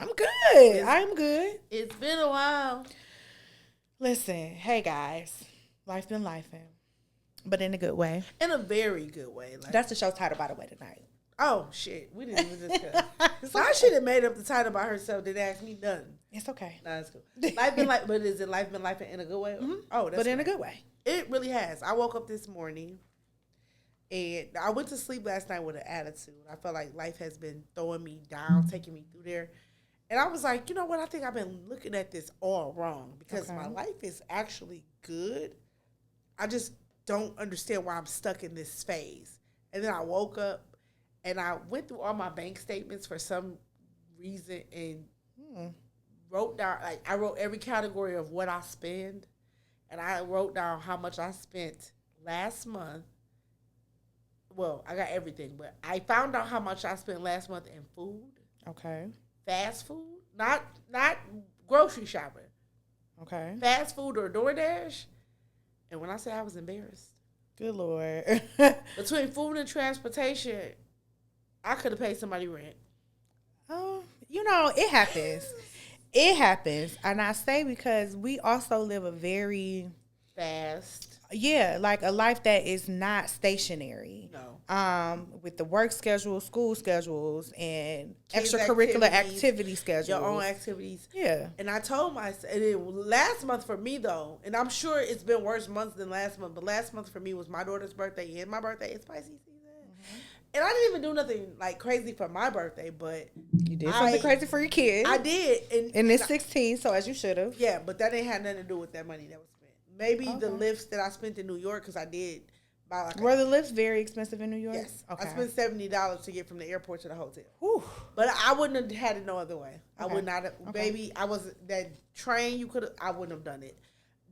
I'm good. I'm good. It's been a while. Listen, hey guys, life been lifing, but in a good way. In a very good way. Like, That's the show title, by the way, tonight. oh, shit. We didn't even discuss. So I should have made up the title by herself. Didn't ask me nothing. It's okay. Nah, it's cool. Life been like, but is it life been lifing in a good way? Mm-hmm. Oh, that's but in great. a good way. It really has. I woke up this morning and I went to sleep last night with an attitude. I felt like life has been throwing me down, taking me through there. And I was like, you know what? I think I've been looking at this all wrong because my life is actually good. I just don't understand why I'm stuck in this phase. And then I woke up and I went through all my bank statements for some reason and wrote down, like, I wrote every category of what I spend. And I wrote down how much I spent last month. Well, I got everything, but I found out how much I spent last month in food. Okay. Fast food, not grocery shopping. Okay. Fast food or DoorDash. And when I say I was embarrassed. Good Lord. Between food and transportation, I could have paid somebody rent. Oh, it happens. It happens. And I say because we also live a very Fast. like a life that is not stationary. No. With the work schedule, school schedules, and Kids' extracurricular activities, activity schedules. Your own activities. Yeah. And I told myself, and it, last month for me though, and I'm sure it's been worse months than last month, but last month for me was my daughter's birthday and my birthday. It's Pisces season. And I didn't even do nothing like crazy for my birthday, but You did something crazy for your kid. I did. And it's 16, so as you should have. Yeah, but that ain't had nothing to do with that money that was spent. Maybe the lifts that I spent in New York, because I did buy like Were the lifts very expensive in New York? yes. Okay. I spent $70 to get from the airport to the hotel. Whew. But I wouldn't have had it no other way. I Okay. would not have, baby, I was, that train I wouldn't have done it.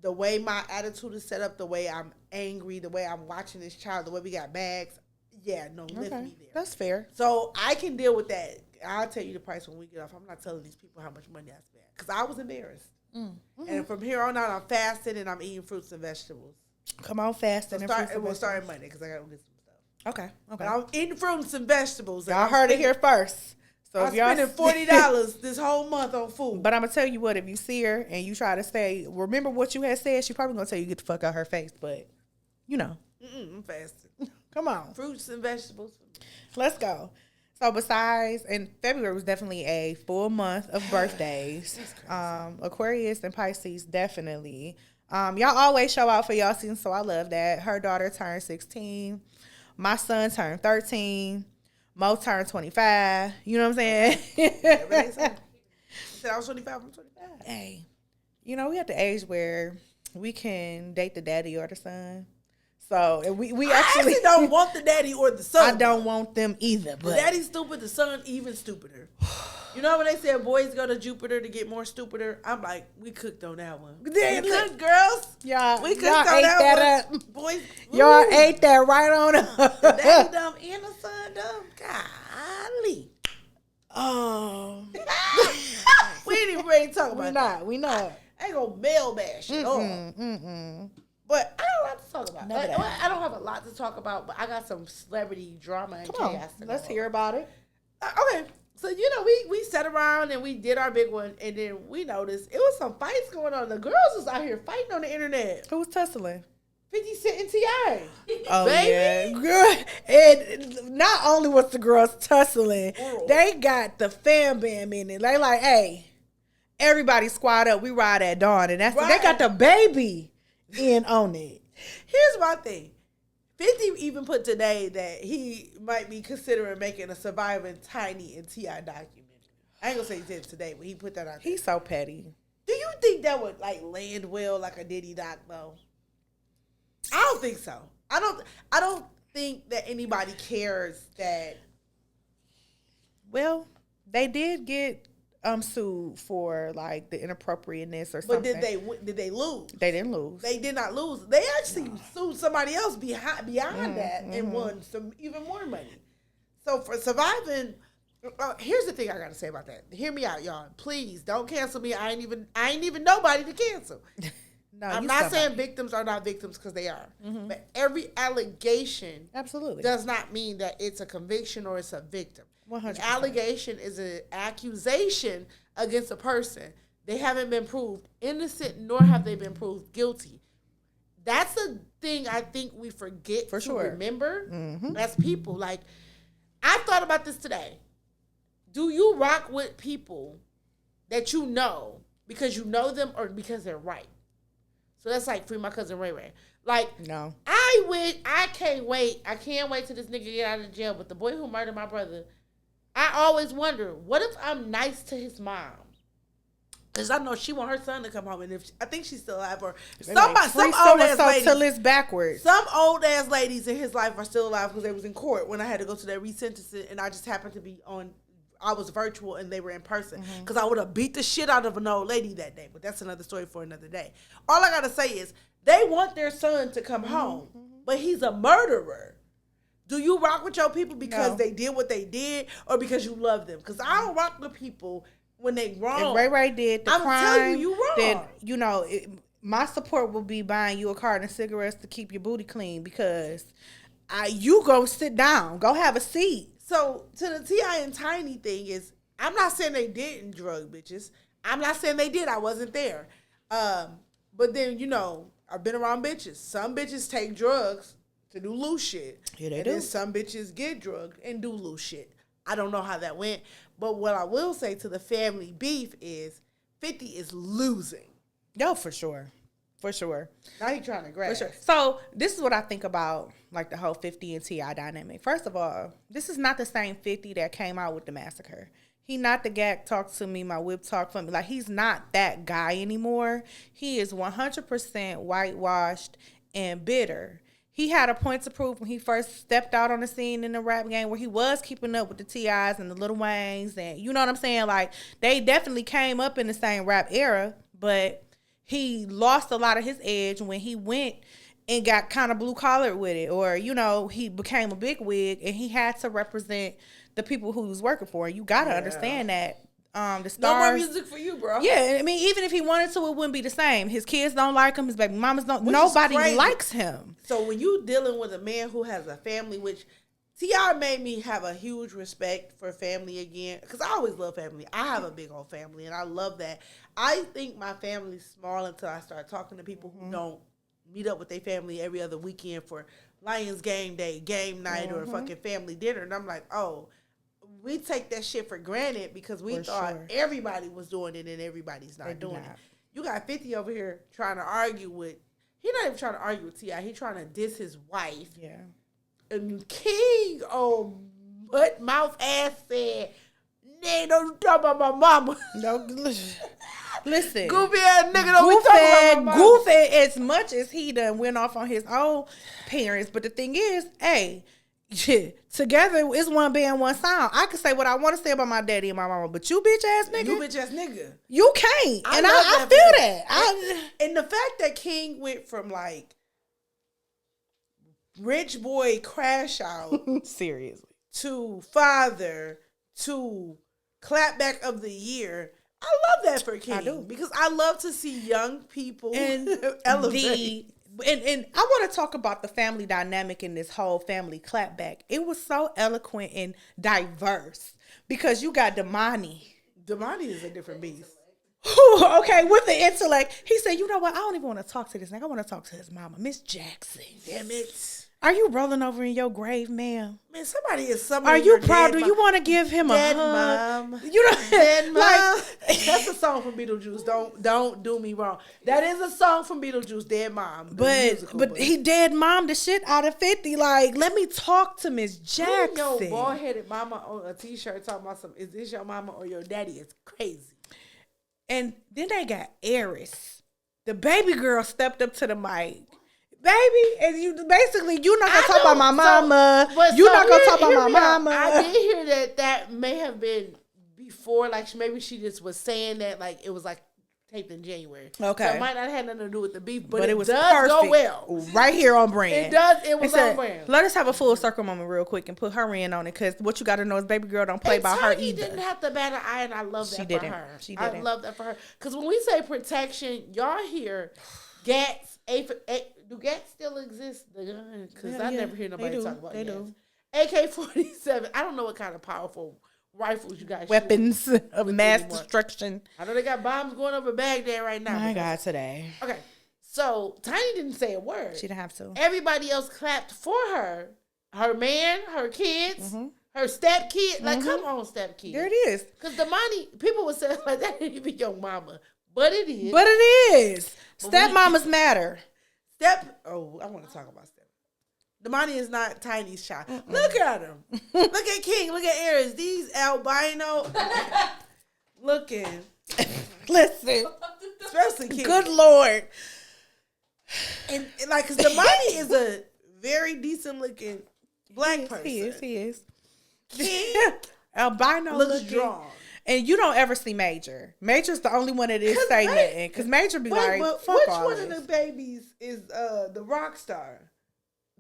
The way my attitude is set up, the way I'm angry, the way I'm watching this child, the way we got bags, lift me there. That's fair. So I can deal with that. I'll tell you the price when we get off. I'm not telling these people how much money I spent because I was embarrassed. And from here on out, I'm fasting and I'm eating fruits and vegetables. Come on, fast. We'll start Monday because I got to get some stuff. Okay. But I'm eating fruits and vegetables. Y'all heard it here first. So I'm if y'all spending $40 this whole month on food. But I'm gonna tell you what, if you see her and you try to say, remember what you had said, she probably gonna tell you get the fuck out her face. But I'm fasting. come on, Fruits and vegetables. let's go. So besides, and February was definitely a full month of birthdays. Aquarius and Pisces definitely. Y'all always show out for y'all season, so I love that. Her daughter turned 16. My son turned 13. Mo turned 25. You know what I'm saying? Every day said I was 25. I'm 25. Hey, we at the age where we can date the daddy or the son. So and we I actually don't want the daddy or the son. I don't want them either. But The daddy's stupid, the son even stupider. You know when they said boys go to Jupiter to get more stupider? I'm like, we cooked on that one. We cooked, girls. y'all, We cooked y'all on ate that that one. up. Boys, Y'all ooh. ate that right on up. The daddy dumb and the son dumb. Golly. We ain't even ready to talk about that. We not. I ain't gonna mail bash at all. But I don't have a lot to talk about. None of that. I don't have a lot to talk about, but I got some celebrity drama and Come chaos. on, let's hear about it. Okay, so we sat around and we did our big one, and then we noticed it was some fights going on. The girls was out here fighting on the internet. Who was tussling? 50 Cent and T.I. Oh, Baby. yeah. Girl, and not only was the girls tussling, they got the fam bam in it. They like, hey, everybody squad up. We ride at dawn. And that's they got the baby in on it. Here's my thing. 50 even put today that he might be considering making a Surviving Tiny and T.I. documentary. I ain't gonna say he did today, but he put that out there. He's so petty. Do you think that would like land well like a Diddy doc though? I don't think so. I don't think that anybody cares that. Well, they did get sued for like the inappropriateness or But something. did they lose? They didn't lose. They did not lose. They actually sued somebody else beyond that and won some even more money. So for Surviving, here's the thing I gotta say about that. Hear me out, y'all. Please don't cancel me. I ain't even nobody to cancel. No, I'm not saying victims are not victims because they are. Mm-hmm. But every allegation absolutely does not mean that it's a conviction or it's a victim. 100%. An allegation is an accusation against a person. They haven't been proved innocent, nor have they been proved guilty. That's the thing I think we forget to remember as people. Like, I thought about this today. Do you rock with people that you know because you know them or because they're right? So that's like Free My Cousin Ray Ray. Like, no. I can't wait. I can't wait till this nigga get out of jail. But the boy who murdered my brother, I always wonder, what if I'm nice to his mom? Because I know she want her son to come home, and I think she's still alive, or some old ass ladies. Till it's backwards. Some old ass ladies in his life are still alive because they was in court when I had to go to that resentencing, and I just happened to be on. I was virtual and they were in person because I would have beat the shit out of an old lady that day. But that's another story for another day. All I gotta say is they want their son to come home, but he's a murderer. Do you rock with your people because they did what they did, or because you love them? Because I don't rock with people when they wrong. If Ray Ray did the crime, tell you wrong. Then my support will be buying you a carton of cigarettes to keep your booty clean because you go sit down, go have a seat. So to the T.I. and Tiny thing is, I'm not saying they didn't drug bitches. I'm not saying they did. I wasn't there. But then, I've been around bitches. Some bitches take drugs to do loose shit. Yeah, they and do. Then some bitches get drugged and do loose shit. I don't know how that went. But what I will say to the family beef is 50 is losing. No, for sure. For sure. Now he trying to grab. For sure. So this is what I think about like the whole 50 and T.I. dynamic. First of all, this is not the same 50 that came out with the massacre. He not the gag talk to me, my whip talk for me. Like, he's not that guy anymore. He is 100% whitewashed and bitter. He had a point to prove when he first stepped out on the scene in the rap game where he was keeping up with the T.I.s and the Lil Waynes. And you know what I'm saying? Like, they definitely came up in the same rap era, but he lost a lot of his edge when he went and got kind of blue collar with it, or he became a big wig and he had to represent the people who he was working for. You gotta understand that. The stars, no more music for you, bro. Yeah, I mean, even if he wanted to, it wouldn't be the same. His kids don't like him. His baby mamas don't. Nobody likes him. So when you dealing with a man who has a family, which T.I. made me have a huge respect for family again, because I always love family. I have a big old family, and I love that. I think my family's small until I start talking to people who don't meet up with their family every other weekend for Lions game day, game night, or fucking family dinner. And I'm like, oh, we take that shit for granted because we thought everybody was doing it and everybody's not doing it. You got 50 over here trying to argue with, he not even trying to argue with T.I. He trying to diss his wife. Yeah. And King, butt mouth ass said, "Nigga, don't talk about my mama." No, listen. Goofy ass nigga don't be talking about my mama. Goofy as much as he done went off on his own parents. But the thing is, hey, together it's one band, one sound. I can say what I want to say about my daddy and my mama, but you bitch ass nigga. You can't. I feel that. And the fact that King went from like rich boy crash out seriously to father to clapback of the year. I love that for King. I do. Because I love to see young people and elevate. And I want to talk about the family dynamic in this whole family clapback. It was so eloquent and diverse because you got Damani. Damani is a different beast. Okay, with the intellect. He said, you know what? I don't even want to talk to this nigga. I want to talk to his mama, Miss Jackson. Damn it. Are you rolling over in your grave, ma'am? Man, somebody is summoning. Are you proud? Do you want to give him dead a hug? Mom. You know, dead mom. That's a song from Beetlejuice. Don't do me wrong. That is a song from Beetlejuice, Dead Mom. But he dead mom the shit out of 50. Like, let me talk to Miss Jackson. Your bald-headed mama on a t-shirt talking about some, is this your mama or your daddy? It's crazy. And then they got Eris. The baby girl stepped up to the mic. Baby, and you're not gonna talk about my mama. You're not gonna talk about my mama. I did hear that may have been before, like maybe she just was saying that, like it was like taped in January. Okay, so it might not have nothing to do with the beef, but it was does perfect. go well. Right here on brand. It does. It was on brand. Let us have a full circle moment real quick and put her in on it, because what you got to know is baby girl don't play by her either. She didn't have to bat an eye, and I love that for her. She didn't. I love that for her, because when we say protection, y'all hear Gats. Do Gats still exist? Because I never hear nobody talk about Gats. AK-47. I don't know what kind of powerful rifles you guys weapons of mass destruction. I know they got bombs going over Baghdad right now. My God, today. Okay, so Tiny didn't say a word. She didn't have to. Everybody else clapped for her. Her man, her kids, her step kid. Like, come on, step kid. There it is. Because Damani, people would say like that ain't even your mama, but it is. But it is. Stepmamas matter. I want to talk about step. Damani is not Tiny's child. Look at him. Look at King. Look at Aries. These albino looking. Listen. Especially King. Good Lord. And like, because Damani is a very decent looking black person. He is. King albino looks looking. strong. And you don't ever see Major. Major's the only one that is say nothing. Because Major be like, fuck which all one this. of the babies is the rock star?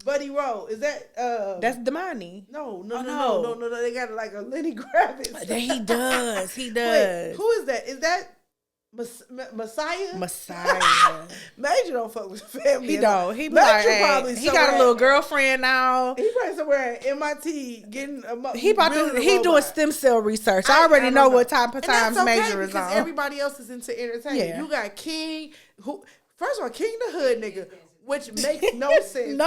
Buddy Rowe. Is that that's Damani. No. They got like a Lenny Kravitz. He does. Wait, who is that? Is that Messiah? Major don't fuck with the family. He don't. He be like, hey, he got a little girlfriend now. He probably somewhere at MIT getting he doing stem cell research. I already know what type of times Major is on. Everybody else is into entertainment. Yeah. You got King, who first of all, King the Hood nigga. Which makes no sense.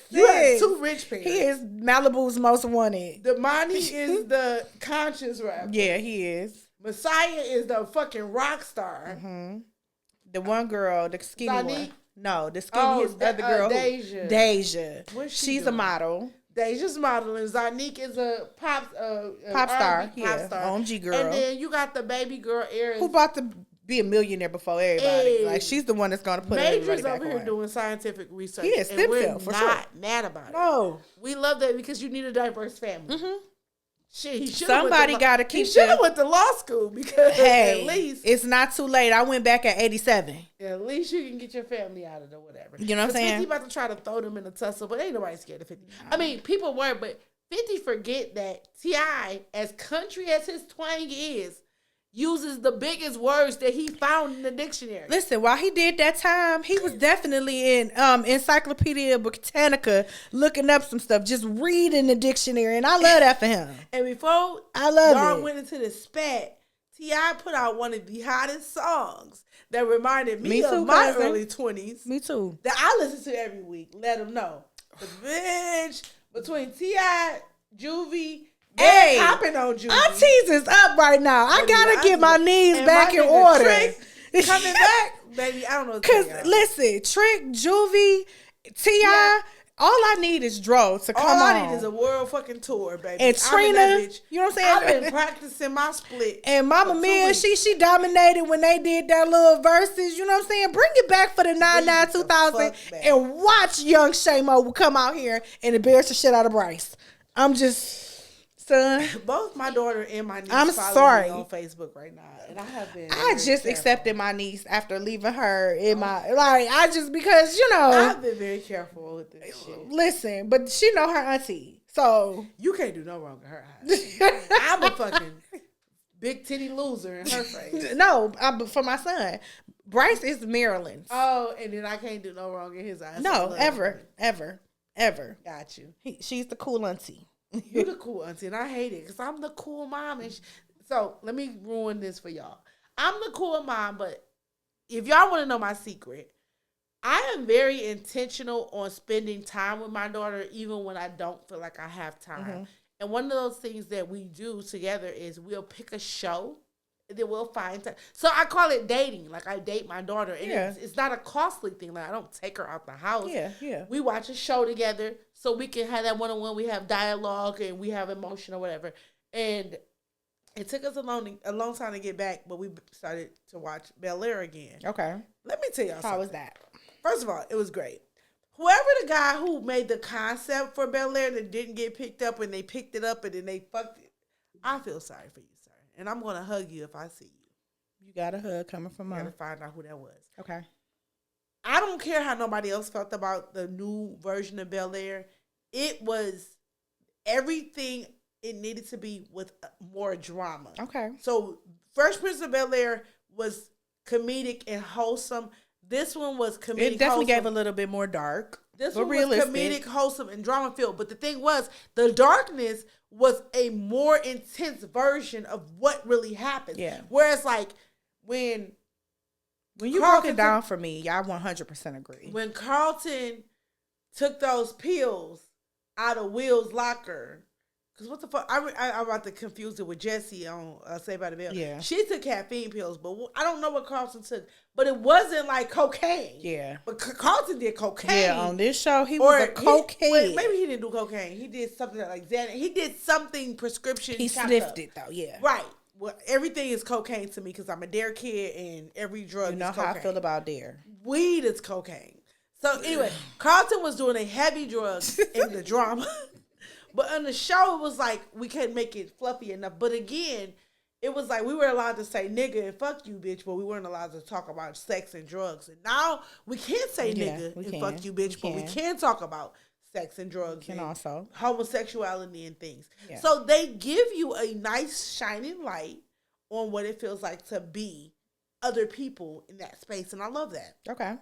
You have two rich parents. He is Malibu's most wanted. Damani is the conscious rapper. Yeah, he is. Messiah is the fucking rock star. Mm-hmm. The one girl, the skinny one. No, the skinny is the other girl. Deja. She's a model. Deja's modeling. Zanique is a pop star. OMG girl. And then you got the baby girl, Aries. Who about to be a millionaire before everybody? Like, she's the one that's going to put everybody back on. Major's over here doing scientific research. He is stem cell, for sure. We're not mad about it. No. We love that because you need a diverse family. Mm-hmm. Shit, somebody got to keep. He should have went to law school because at least it's not too late. I went back at 87. At least you can get your family out of there, whatever. You know what I'm saying? 50 about to try to throw them in a tussle, but ain't nobody scared of 50. I mean, people were, but 50 forget that T.I., as country as his twang is, uses the biggest words that he found in the dictionary. Listen, while he did that time, he was definitely in Encyclopedia Britannica looking up some stuff, just reading the dictionary, and I love that for him. And before y'all went into the spat, T.I. put out one of the hottest songs that reminded me of my early 20s. Me too. That I listen to every week. Let them know. The bitch between T.I., Juvie, hey, hopping on Juvie. Aunties is up right now. I gotta get my knees back in order. Trick coming back, baby. I don't know. Because listen, Trick, Juvie, T.I., all I need is Dro to come on. All I need is a world fucking tour, baby. And Trina, you know what I'm saying? I've been practicing my split. And Mama Mia, she dominated when they did that little verses. You know what I'm saying? Bring it back for the 99-2000 and watch young Shamo come out here and embarrass the shit out of Bryce. I'm just... Son. Both my daughter and my niece follow me on Facebook right now, and I have been. I just accepted my niece after leaving her in my because I've been very careful with this shit. Listen, but she know her auntie, so you can't do no wrong in her eyes. I'm a fucking big titty loser in her face. No, for my son, Bryce is Maryland. Oh, and then I can't do no wrong in his eyes. No, ever. Got you. She's the cool auntie. You the cool auntie, and I hate it because I'm the cool mom. And so let me ruin this for y'all. I'm the cool mom, but if y'all want to know my secret, I am very intentional on spending time with my daughter, even when I don't feel like I have time. Mm-hmm. And one of those things that we do together is we'll pick a show, and then we'll find time. So I call it dating. Like, I date my daughter, and it's not a costly thing. Like, I don't take her out the house. Yeah. We watch a show together so we can have that one-on-one. We have dialogue and we have emotion or whatever. And it took us a long time to get back, but we started to watch Bel-Air again. Okay. Let me tell y'all something. How was that? First of all, it was great. Whoever the guy who made the concept for Bel-Air that didn't get picked up and they picked it up and then they fucked it, I feel sorry for you, sir. And I'm going to hug you if I see you. You got a hug coming from I her. got to find out who that was. Okay. I don't care how nobody else felt about the new version of Bel-Air. It was everything it needed to be with more drama. Okay. So Fresh Prince of Bel-Air was comedic and wholesome. This one was comedic. It definitely wholesome. gave a little bit more dark. This but one was realistic. comedic, wholesome, and drama filled. But the thing was, the darkness was a more intense version of what really happened. Yeah. Whereas, like, when you Carlton broke it down for me, I 100% agree. When Carlton took those pills out of Will's locker, because what the fuck? I'm about to confuse it with Jesse on Saved by the Bell. Yeah. She took caffeine pills, but I don't know what Carlton took. But it wasn't like cocaine. Yeah. But Carlton did cocaine. Yeah, on this show, he was a cocaine. Maybe he didn't do cocaine. He did something like Xanax. He did something prescription. He sniffed it, though, yeah. Right. Well, everything is cocaine to me because I'm a Dare kid and every drug You know is how cocaine. I feel about Dare. Weed is cocaine. So anyway, Carlton was doing a heavy drugs in the drama. But on the show, it was like, we couldn't make it fluffy enough. But again, it was like we were allowed to say nigga and fuck you, bitch, but we weren't allowed to talk about sex and drugs. And now we can't say nigga and fuck you, bitch, but we can talk about sex and drugs and also homosexuality and things. Yeah. So they give you a nice shining light on what it feels like to be other people in that space. And I love that. Okay.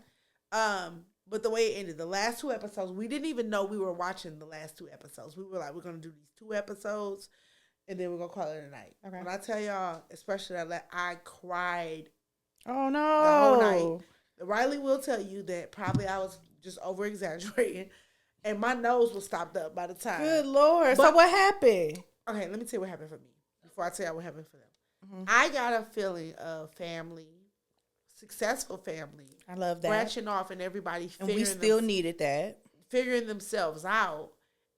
But the way it ended, the last 2 episodes, we didn't even know we were watching the last 2 episodes. We were like, we're going to do these 2 episodes, and then we're going to call it a night. Okay. When I tell y'all, especially that I cried. Oh, no. The whole night. Riley will tell you that probably I was just over-exaggerating, and my nose was stopped up by the time. Good Lord. So what happened? Okay, let me tell you what happened for me before I tell you what happened for them. Mm-hmm. I got a feeling of family. Successful family. I love that. Branching off and everybody and we still needed that. Figuring themselves out.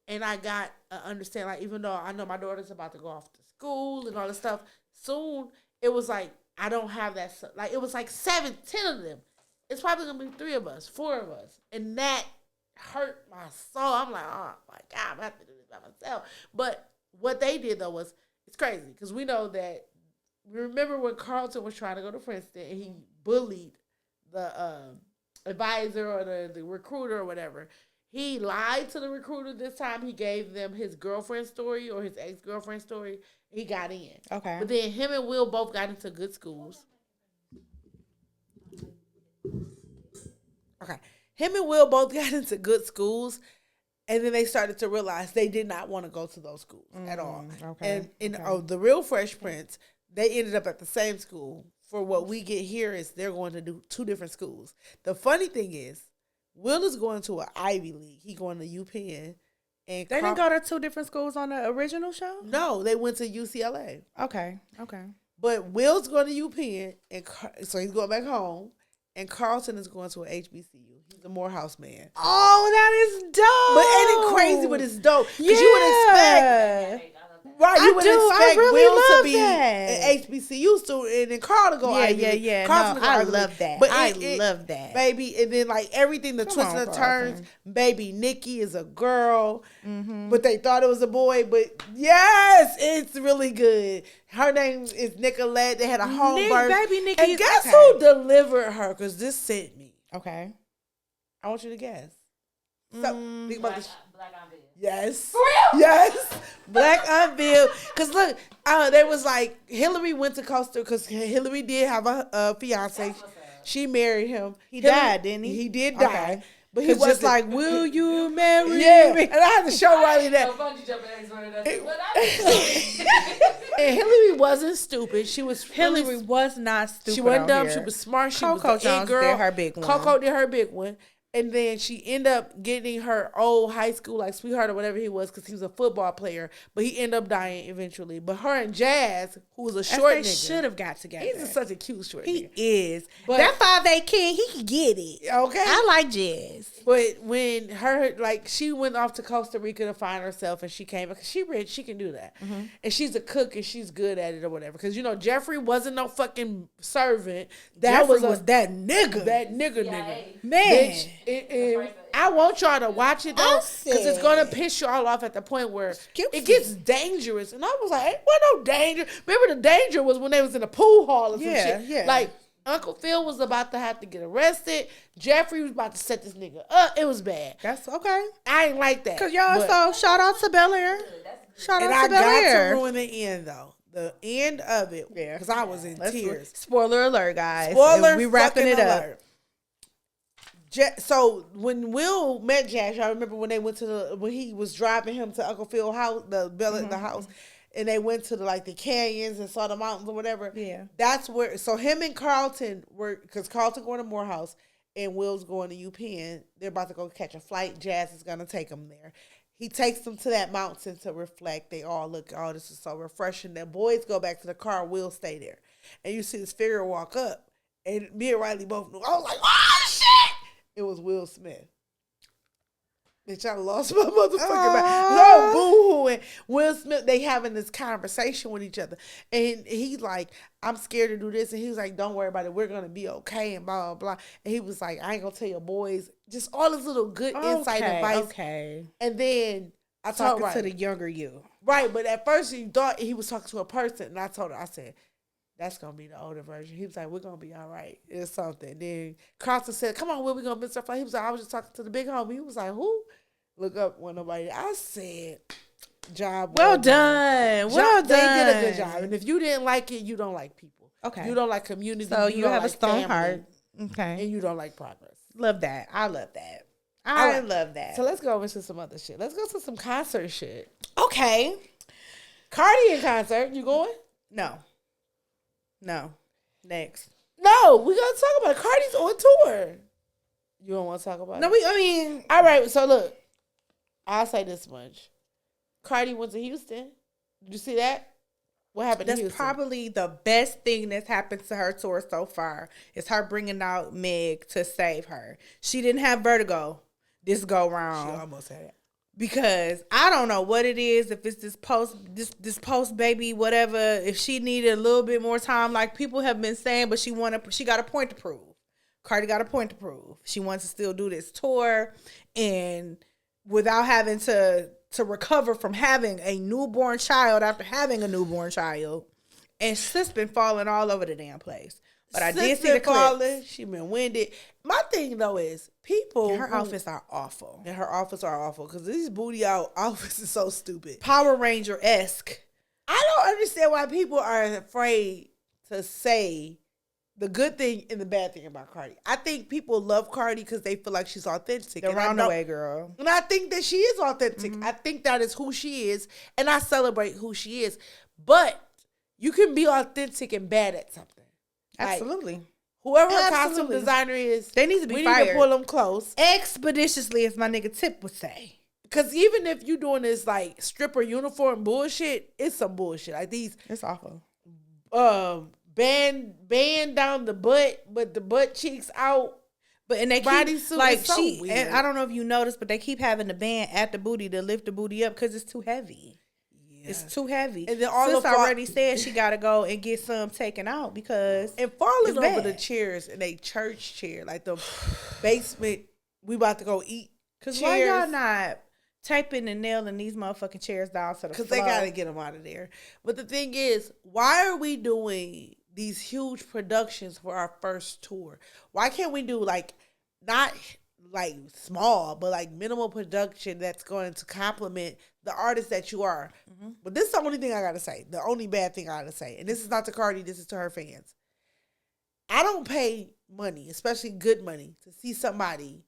And I got understand, like, even though I know my daughter's about to go off to school and all this stuff, soon it was like, I don't have that. Like, it was like 7, 10 of them. It's probably going to be 3 of us, 4 of us. And that hurt my soul. I'm like, oh my God, I have to do this by myself. But what they did, though, was, it's crazy. Because we know that, remember when Carlton was trying to go to Princeton and he bullied the advisor or the recruiter or whatever. He lied to the recruiter this time. He gave them his girlfriend's story or his ex-girlfriend's story. He got in. Okay. But then him and Will both got into good schools. Okay. Him and Will both got into good schools. And then they started to realize they did not want to go to those schools at all. Okay. And the real Fresh Prince, they ended up at the same school. For what we get here is they're going to do 2 different schools. The funny thing is, Will is going to an Ivy League. He going to UPenn. And they didn't go to 2 different schools on the original show? No, they went to UCLA. Okay. But Will's going to UPenn, and so he's going back home. And Carlton is going to an HBCU. He's a Morehouse man. Oh, that is dope. But ain't it crazy? But it's dope. Because you would expect... Right, you would expect Will to be an HBCU student and then Carl to go Ivy League. Yeah. No, I love that. But I love that. Baby, and then like everything, the twists and the turns. Baby, Nikki is a girl, but they thought it was a boy. But yes, it's really good. Her name is Nicolette. They had a home birth. Baby Nikki. And guess who delivered her? Because this sent me. Okay. I want you to guess. So, think about this. Black on Video. Yes. For real? Yes. Black on Bill. Because look, they was like, Hillary went to Costa because Hillary did have a fiance. She married him. He died, didn't he? He did die. Okay. But he was just like, will you marry me? And I had to show Riley that. Bungee jumping expert. And Hillary wasn't stupid. She was Hillary was not stupid. She wasn't dumb. She was smart. She Coco was a girl. Did her big one. Coco did her big one. And then she ended up getting her old high school, like sweetheart or whatever he was, because he was a football player. But he ended up dying eventually. But her and Jazz, who was a short nigga. They should have got together. He's such a cute short nigga. He is. But that 5'8" kid, he can get it. Okay. I like Jazz. But when she went off to Costa Rica to find herself and she came, because she rich, she can do that. Mm-hmm. And she's a cook and she's good at it or whatever. Because, Jeffrey wasn't no fucking servant. Jeffrey was that nigga. That nigga. Man. Bitch, I want y'all to watch it though, because it's gonna piss you all off at the point where it gets dangerous. And I was like, ain't no danger. Remember, the danger was when they was in a pool hall or some shit. Yeah. Like Uncle Phil was about to have to get arrested. Jeffrey was about to set this nigga up. It was bad. That's okay. I ain't like that. Cause y'all shout out to Bel Air. Shout out to Bel Air. And I got to ruin the end though. The end of it, because I was in tears. Spoiler alert, guys. Spoiler. We wrapping it up. So when Will met Jazz, y'all remember when they went to when he was driving him to Uncle Phil's house, the house, and they went to the canyons and saw the mountains or whatever. Yeah. That's where. So him and Carlton were, because Carlton going to Morehouse and Will's going to UPenn. They're about to go catch a flight. Jazz is gonna take them there. He takes them to that mountain to reflect. They all look, oh, this is so refreshing. The boys go back to the car. Will stay there, and you see this figure walk up, and me and Riley both knew. I was like, oh shit! It was Will Smith. Bitch, I lost my motherfucking mind. So boo-hooing. Will Smith, they having this conversation with each other. And he's like, I'm scared to do this. And he was like, don't worry about it. We're going to be okay and blah, blah, blah. And he was like, I ain't going to tell your boys. Just all this little good insight advice. Okay. And then I Talking told to the younger you. Right, but at first you thought he was talking to a person. And I told her, I said, that's going to be the older version. He was like, we're going to be all right. It's something. Then Carlton said, come on, Will, we going to miss our flight. He was like, I was just talking to the big homie. He was like, who? Look up when nobody. I said, job well done. Well done. They did a good job. And if you didn't like it, you don't like people. Okay. You don't like community. So you have a stone heart. Okay. And you don't like progress. Love that. I love that. I love that. So let's go over to some other shit. Let's go to some concert shit. Okay. Cardi in concert. You going? No. Next. No, we gotta talk about it. Cardi's on tour. You don't want to talk about it? All right, so look. I'll say this much. Cardi went to Houston. Did you see that? What happened to Houston? That's probably the best thing that's happened to her tour so far. Is her bringing out Meg to save her. She didn't have vertigo this go round. She almost had it. Because I don't know what it is, if it's this post baby, whatever, if she needed a little bit more time, like people have been saying, but she got a point to prove. Cardi got a point to prove. She wants to still do this tour, and without having to recover from having a newborn child after having a newborn child, and sis been falling all over the damn place. But I did see the clips. She been winded. My thing though is people. Her outfits are awful. And her outfits are awful because these booty out outfits is so stupid. Power Ranger-esque. I don't understand why people are afraid to say the good thing and the bad thing about Cardi. I think people love Cardi because they feel like she's authentic. The roundaway girl. And I think that she is authentic. Mm-hmm. I think that is who she is. And I celebrate who she is. But you can be authentic and bad at something. Absolutely. Like, whoever her costume designer is, they need to be We fired. need to pull them close. Expeditiously, as my nigga Tip would say. Because even if you doing this like stripper uniform bullshit, it's some bullshit. Like these. It's awful. Band down the butt, but the butt cheeks out. But and they keep like so weird. And I don't know if you noticed, but they keep having the band at the booty to lift the booty up because it's too heavy. Yeah. It's too heavy. And then Sis already said she got to go and get some taken out because and falling over the chairs in a church chair, like the basement. We about to go eat. Because why y'all not taping and nailing these motherfucking chairs down to the floor? Because they got to get them out of there. But the thing is, why are we doing these huge productions for our first tour? Why can't we do like not like small, but like minimal production that's going to complement the artist that you are? Mm-hmm. But this is the only thing I gotta say. The only bad thing I gotta say, and this is not to Cardi, this is to her fans. I don't pay money, especially good money, to see somebody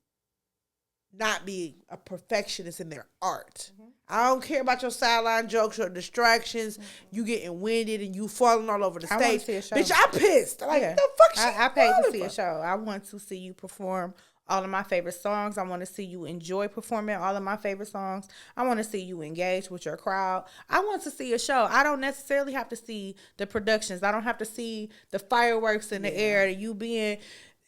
not be a perfectionist in their art. Mm-hmm. I don't care about your sideline jokes or distractions. Mm-hmm. You getting winded and you falling all over the stage. I want to see a show. Bitch, I'm pissed. Like, the fuck I paid to see a show. I want to see you perform all of my favorite songs. I want to see you enjoy performing all of my favorite songs. I want to see you engage with your crowd. I want to see a show. I don't necessarily have to see the productions. I don't have to see the fireworks in the air, you being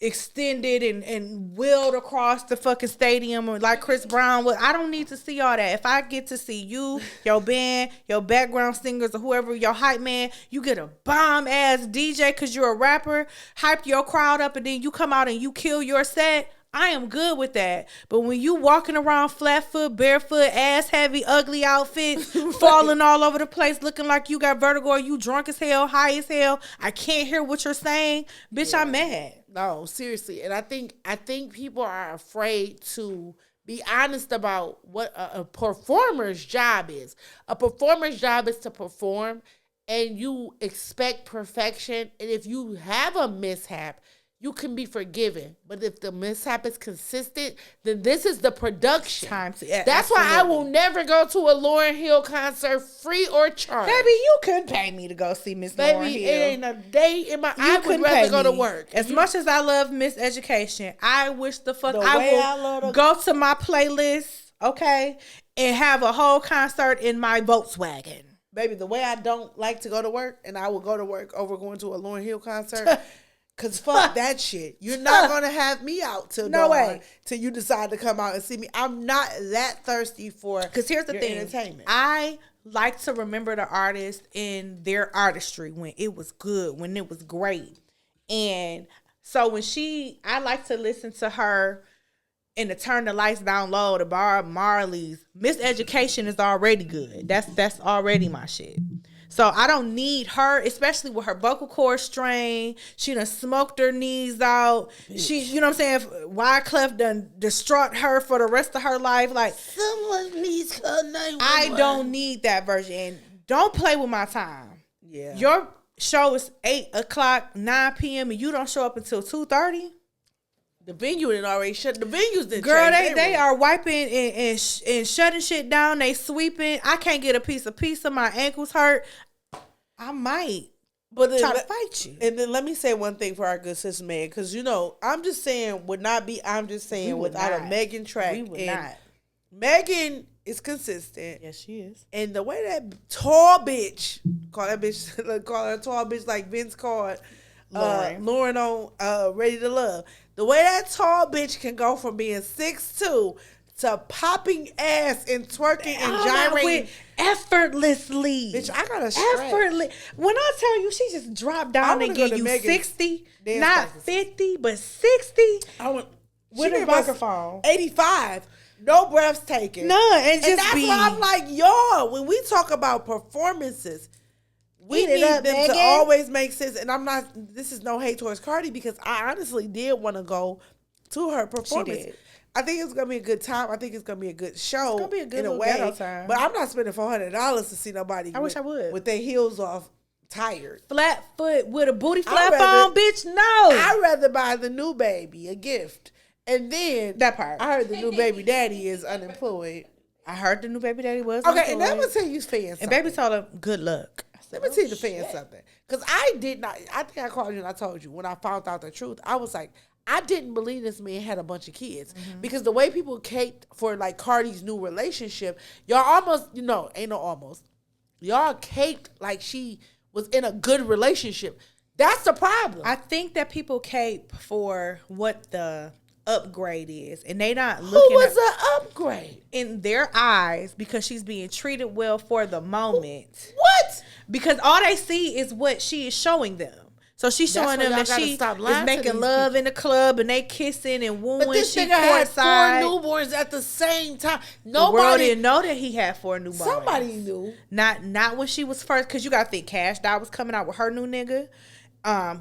extended and wheeled across the fucking stadium or like Chris Brown would. I don't need to see all that. If I get to see you, your band, your background singers, or whoever, your hype man, you get a bomb ass DJ because you're a rapper, hype your crowd up, and then you come out and you kill your set, I am good with that. But when you walking around flat foot, barefoot, ass heavy, ugly outfits, falling all over the place, looking like you got vertigo, or you drunk as hell, high as hell, I can't hear what you're saying, bitch, I'm mad. No, seriously. And I think people are afraid to be honest about what a performer's job is. A performer's job is to perform, and you expect perfection. And if you have a mishap, you can be forgiven. But if the mishap is consistent, then this is the production. That's why I will never go to a Lauryn Hill concert free or charged. Baby, you couldn't pay me to go see Miss Lauryn Hill. Baby, it ain't a day in my... I would rather go to work. As much as I love Miss Education, I wish the fuck I will go to my playlist, okay, and have a whole concert in my Volkswagen. Baby, the way I don't like to go to work, and I will go to work over going to a Lauryn Hill concert... Cause fuck that shit. You're not gonna have me out till till you decide to come out and see me. I'm not that thirsty for. Cause here's the thing, entertainment. I like to remember the artist in their artistry when it was good, when it was great, and so when I like to listen to her and to turn the lights down low, to Bob Marley's Miss Education is already good. That's already my shit. So I don't need her, especially with her vocal cord strain. She done smoked her knees out. She, you know what I'm saying? Wyclef done distraught her for the rest of her life. Like, someone needs her 911. I don't need that version. And don't play with my time. Yeah. Your show is 8 o'clock, 9 p.m. and you don't show up until 2:30. The venue didn't already shut. The venues didn't. Girl, they are wiping and shutting shit down. They sweeping. I can't get a piece of pizza. My ankles hurt. I might, but try to fight you. And then let me say one thing for our good sister Megan, because I'm just saying without a Megan track, we would not. Megan is consistent. Yes, she is. And the way that tall bitch call her a tall bitch like Vince called Lauren on Ready to Love. The way that tall bitch can go from being 6'2" to popping ass and twerking and gyrating effortlessly. Bitch, I gotta stretch. Effortless. When I tell you, she just dropped down and gave you 60, not 50, but 60. With a microphone. 85. No breaths taken. None. And that's why I'm like, y'all, when we talk about performances, we need them to always make sense. And this is no hate towards Cardi, because I honestly did want to go to her performance. She did. I think it's gonna be a good time. I think it's gonna be a good show. It's gonna be a good in a way. ghetto time. But I'm not spending $400 to see nobody. I wish I would. With their heels off, tired, flat foot with a booty flap on, bitch. No, I'd rather buy the new baby a gift, and then that part. I heard the new baby daddy is unemployed. I heard the new baby daddy was okay, and let me tell you fans. And baby told him good luck. Let me tell you the fans something, because I did not. I think I called you and I told you when I found out the truth. I was like, I didn't believe this man had a bunch of kids, because the way people caped for like Cardi's new relationship, y'all almost, ain't no almost. Y'all caped like she was in a good relationship. That's the problem. I think that people cape for what the upgrade is, and they not looking. Who was an upgrade in their eyes, because she's being treated well for the moment. What? Because all they see is what she is showing them. So she's showing them that she is making love in the club and they kissing and wooing. But this nigga had 4 newborns at the same time. Nobody, the world didn't know that he had 4 newborns. Somebody knew. Not when she was first, because you got to think Cash Doll was coming out with her new nigga,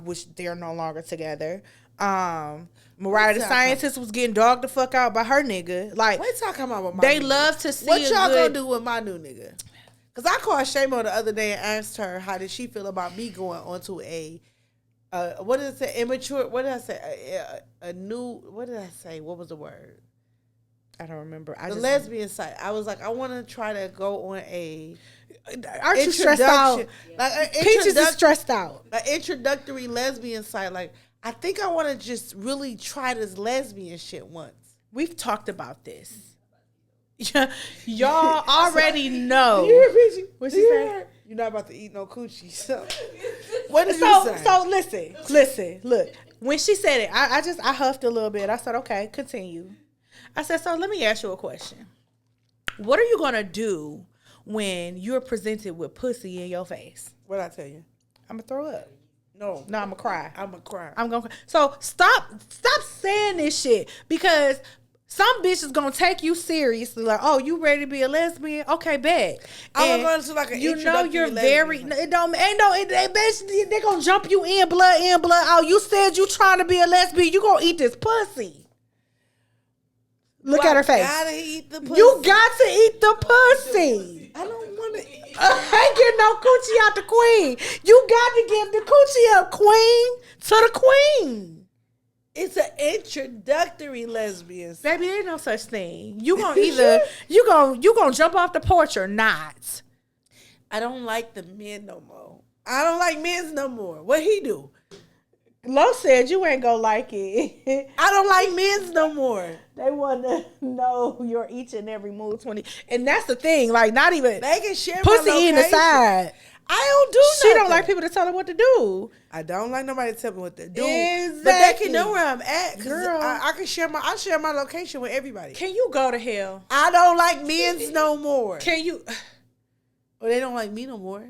which they're no longer together. Mariah the Scientist was getting dogged the fuck out by her nigga. Like, wait till I come out with my they nigga. Love to see what y'all gonna do with my new nigga? Because I called Shamo the other day and asked her how did she feel about me going onto a what did I say? Immature. What did I say? A new. What did I say? What was the word? I don't remember. The lesbian site. I was like, I want to try to go on a. Aren't you stressed out? Like Peaches is stressed out. An introductory lesbian site. Like, I think I want to just really try this lesbian shit once. We've talked about this. Y'all already know. What she said? You're not about to eat no coochie. So what did you say? So listen. Look, when she said it, I huffed a little bit. I said, okay, continue. I said, so let me ask you a question. What are you gonna do when you're presented with pussy in your face? What'd I tell you? I'm gonna throw up. No, I'm gonna cry. I'm gonna cry. I'm gonna cry. So stop saying this shit, because some bitch is gonna take you seriously, like, oh, you ready to be a lesbian? Okay, bet. I'm going to like an you're very. It don't. Ain't no. They basically they gonna jump you in, blood out. You said you trying to be a lesbian. You gonna eat this pussy? Look at her face. Gotta eat the pussy. You got to eat the pussy. I don't want to. I ain't getting no coochie out the queen. You got to give the coochie up, queen, to the queen. It's an introductory lesbian. Baby, ain't no such thing. You gonna either you gonna jump off the porch or not. I don't like the men no more. I don't like men's no more. What he do? Lo said you ain't gonna like it. I don't like men's no more. They want to know your each and every move 20. And that's the thing. Like, not even They can share pussy my in the location. side. I don't do She nothing. don't like people to tell her what to do. I don't like nobody to tell me what to do. Exactly. But they can know where I'm at. Girl. I can share I share my location with everybody. Can you go to hell? I don't like men's no more. Can you? Well, they don't like me no more.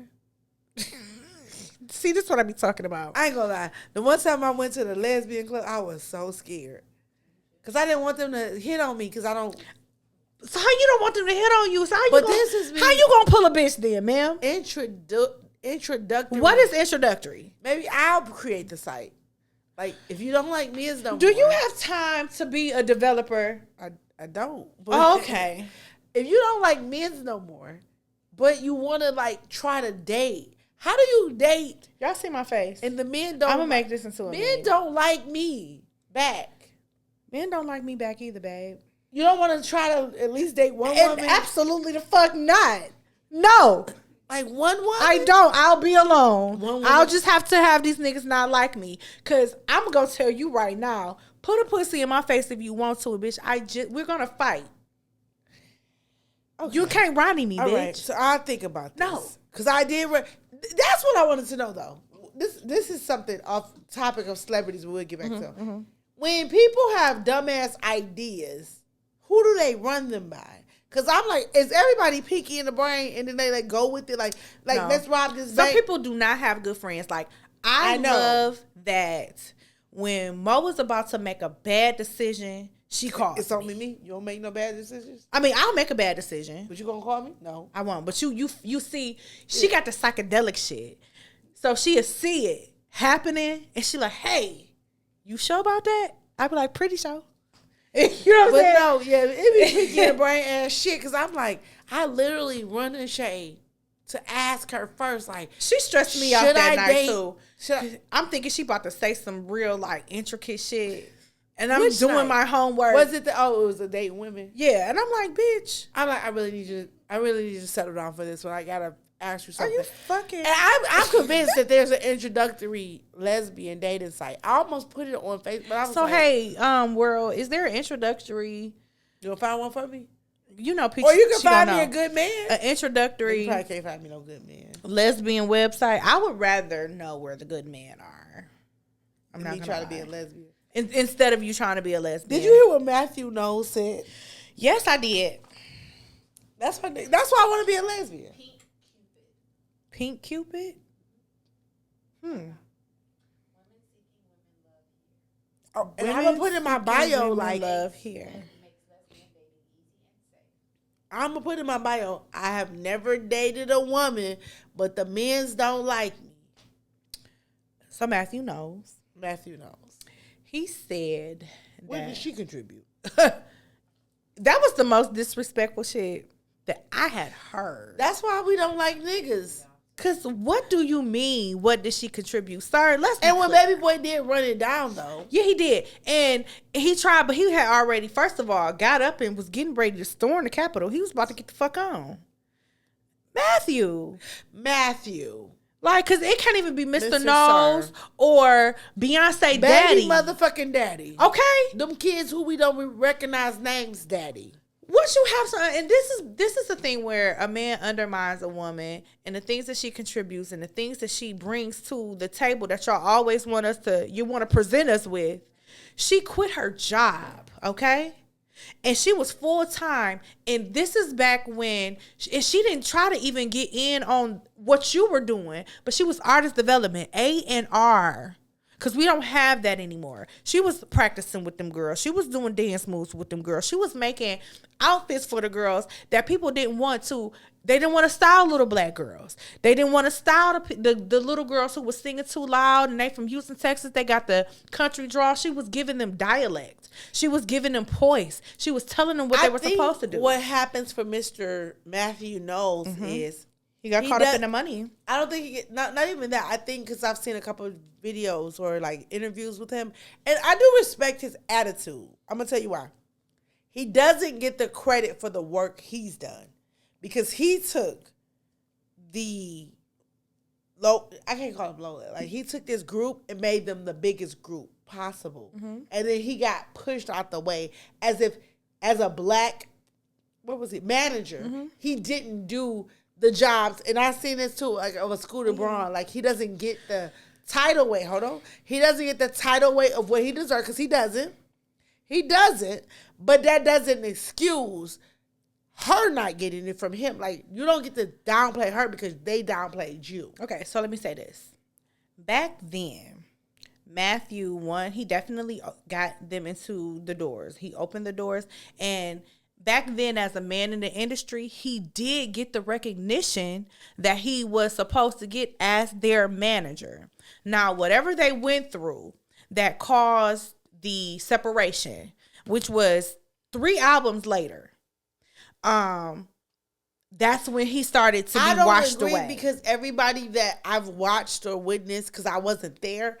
See, this is what I be talking about. I ain't gonna lie. The one time I went to the lesbian club, I was so scared. Because I didn't want them to hit on me because I don't. So how you don't want them to hit on you? So how you But gonna, this is me. how you gonna pull a bitch then, ma'am? Introductory. What is introductory? Maybe I'll create the site. Like, if you don't like me, it's no Do more. you have time to be a developer? I don't. But Oh, okay. If you don't like men's no more, but you want to, like, try to date, how do you date Y'all see my face. and the men don't I'm gonna make this into a men meme. don't like me back? Men don't like me back either, babe. You don't want to try to at least date one And woman? absolutely the fuck not. No, Like one woman? I don't. I'll be alone. One woman? I'll just have to have these niggas not like me. Cause I'm gonna tell you right now, put a pussy in my face if you want to, bitch. We're gonna fight. Okay. You can't Ronnie me, All bitch. right, so I'll think about this. No. Because I did. That's what I wanted to know, though. This is something off topic of celebrities we'll get back to. When people have dumbass ideas, who do they run them by? Because I'm like, is everybody peaky in the brain and then they like go with it? Like No. let's rob this Some bank. people do not have good friends. Like I know. love that when Mo was about to make a bad decision, she called. It's only me. You don't make no bad decisions. I mean, I'll make a bad decision. But you gonna call me? No. I won't. But you see, she got the psychedelic shit. So she'll see it happening and she like, hey, you sure about that? I'd be like, pretty sure. You know what I'm But saying? no, yeah, it be peaky in the brain ass shit. Because I'm like, I literally run in shade to ask her first, like, She stressed me out should that I night date? too. Should I, I'm thinking she about to say some real like intricate shit. And I'm Which doing night? my homework. was it it was a date women? Yeah, and I'm like, bitch, I'm like, I really need you to settle down for this one. I gotta ask you are something. you fucking? And I'm convinced that there's an introductory lesbian dating site. I almost put it on Facebook. But I was So like, hey, world, is there an introductory? you gonna find one for me? You know, Or you can she gonna find me a know. good man. An You introductory probably can't find me no good man. lesbian website. I would rather know where the good men are. I'm Let not me gonna try to be a lie. lesbian. Instead of you trying to be a lesbian. Did you hear what Matthew Knowles said? Yes, I did. That's why I want to be a lesbian. Pink Cupid. Oh, and I'm gonna put in my bio Women like love here. I'm gonna put in my bio. I have never dated a woman, but the men's don't like me. So Matthew knows. Matthew Knowles. He said What did that she contribute? that was the most disrespectful shit that I had heard. That's why we don't like niggas. Cause what do you mean? What did she contribute, sir? Let's be And when clear. Baby Boy did run it down though, Yeah, he did, and he tried, but he had already, first of all, got up and was getting ready to storm the Capitol. He was about to get the fuck on. Matthew, like, cause it can't even be Mr. Mr. Nose Sir. or Beyonce baby daddy. motherfucking daddy. Okay, Them kids who we don't recognize names, daddy. once you have some, and this is the thing where a man undermines a woman and the things that she contributes and the things that she brings to the table that y'all always want to present us with. She quit her job, okay? And she was full time, and this is back when she didn't try to even get in on what you were doing, but she was artist development, A&R. Because we don't have that anymore. She was practicing with them girls. She was doing dance moves with them girls. She was making outfits for the girls that people didn't want to. They didn't want to style little black girls. They didn't want to style the little girls who was singing too loud. And they from Houston, Texas. They got the country draw. She was giving them dialect. She was giving them poise. She was telling them what they were supposed to do. What happens for Mr. Matthew Knowles is He got caught up in the money. I don't think he get, not even that. I think because I've seen a couple of videos or like interviews with him, and I do respect his attitude. I'm gonna tell you why. He doesn't get the credit for the work he's done because he took the low. I can't call him low. Like he took this group and made them the biggest group possible, and then he got pushed out the way as a black, what was it, manager. He didn't do the jobs, and I've seen this too, like of a Scooter Braun. Like he doesn't get the title weight. Hold on, he doesn't get the title weight of what he deserves because he doesn't. He doesn't, but that doesn't excuse her not getting it from him. Like you don't get to downplay her because they downplayed you. Okay, so let me say this. Back then, Matthew he definitely got them into the doors. He opened the doors, and back then, as a man in the industry, he did get the recognition that he was supposed to get as their manager. Now, whatever they went through that caused the separation, which was 3 albums later, that's when he started to be washed away. Because everybody that I've watched or witnessed, because I wasn't there,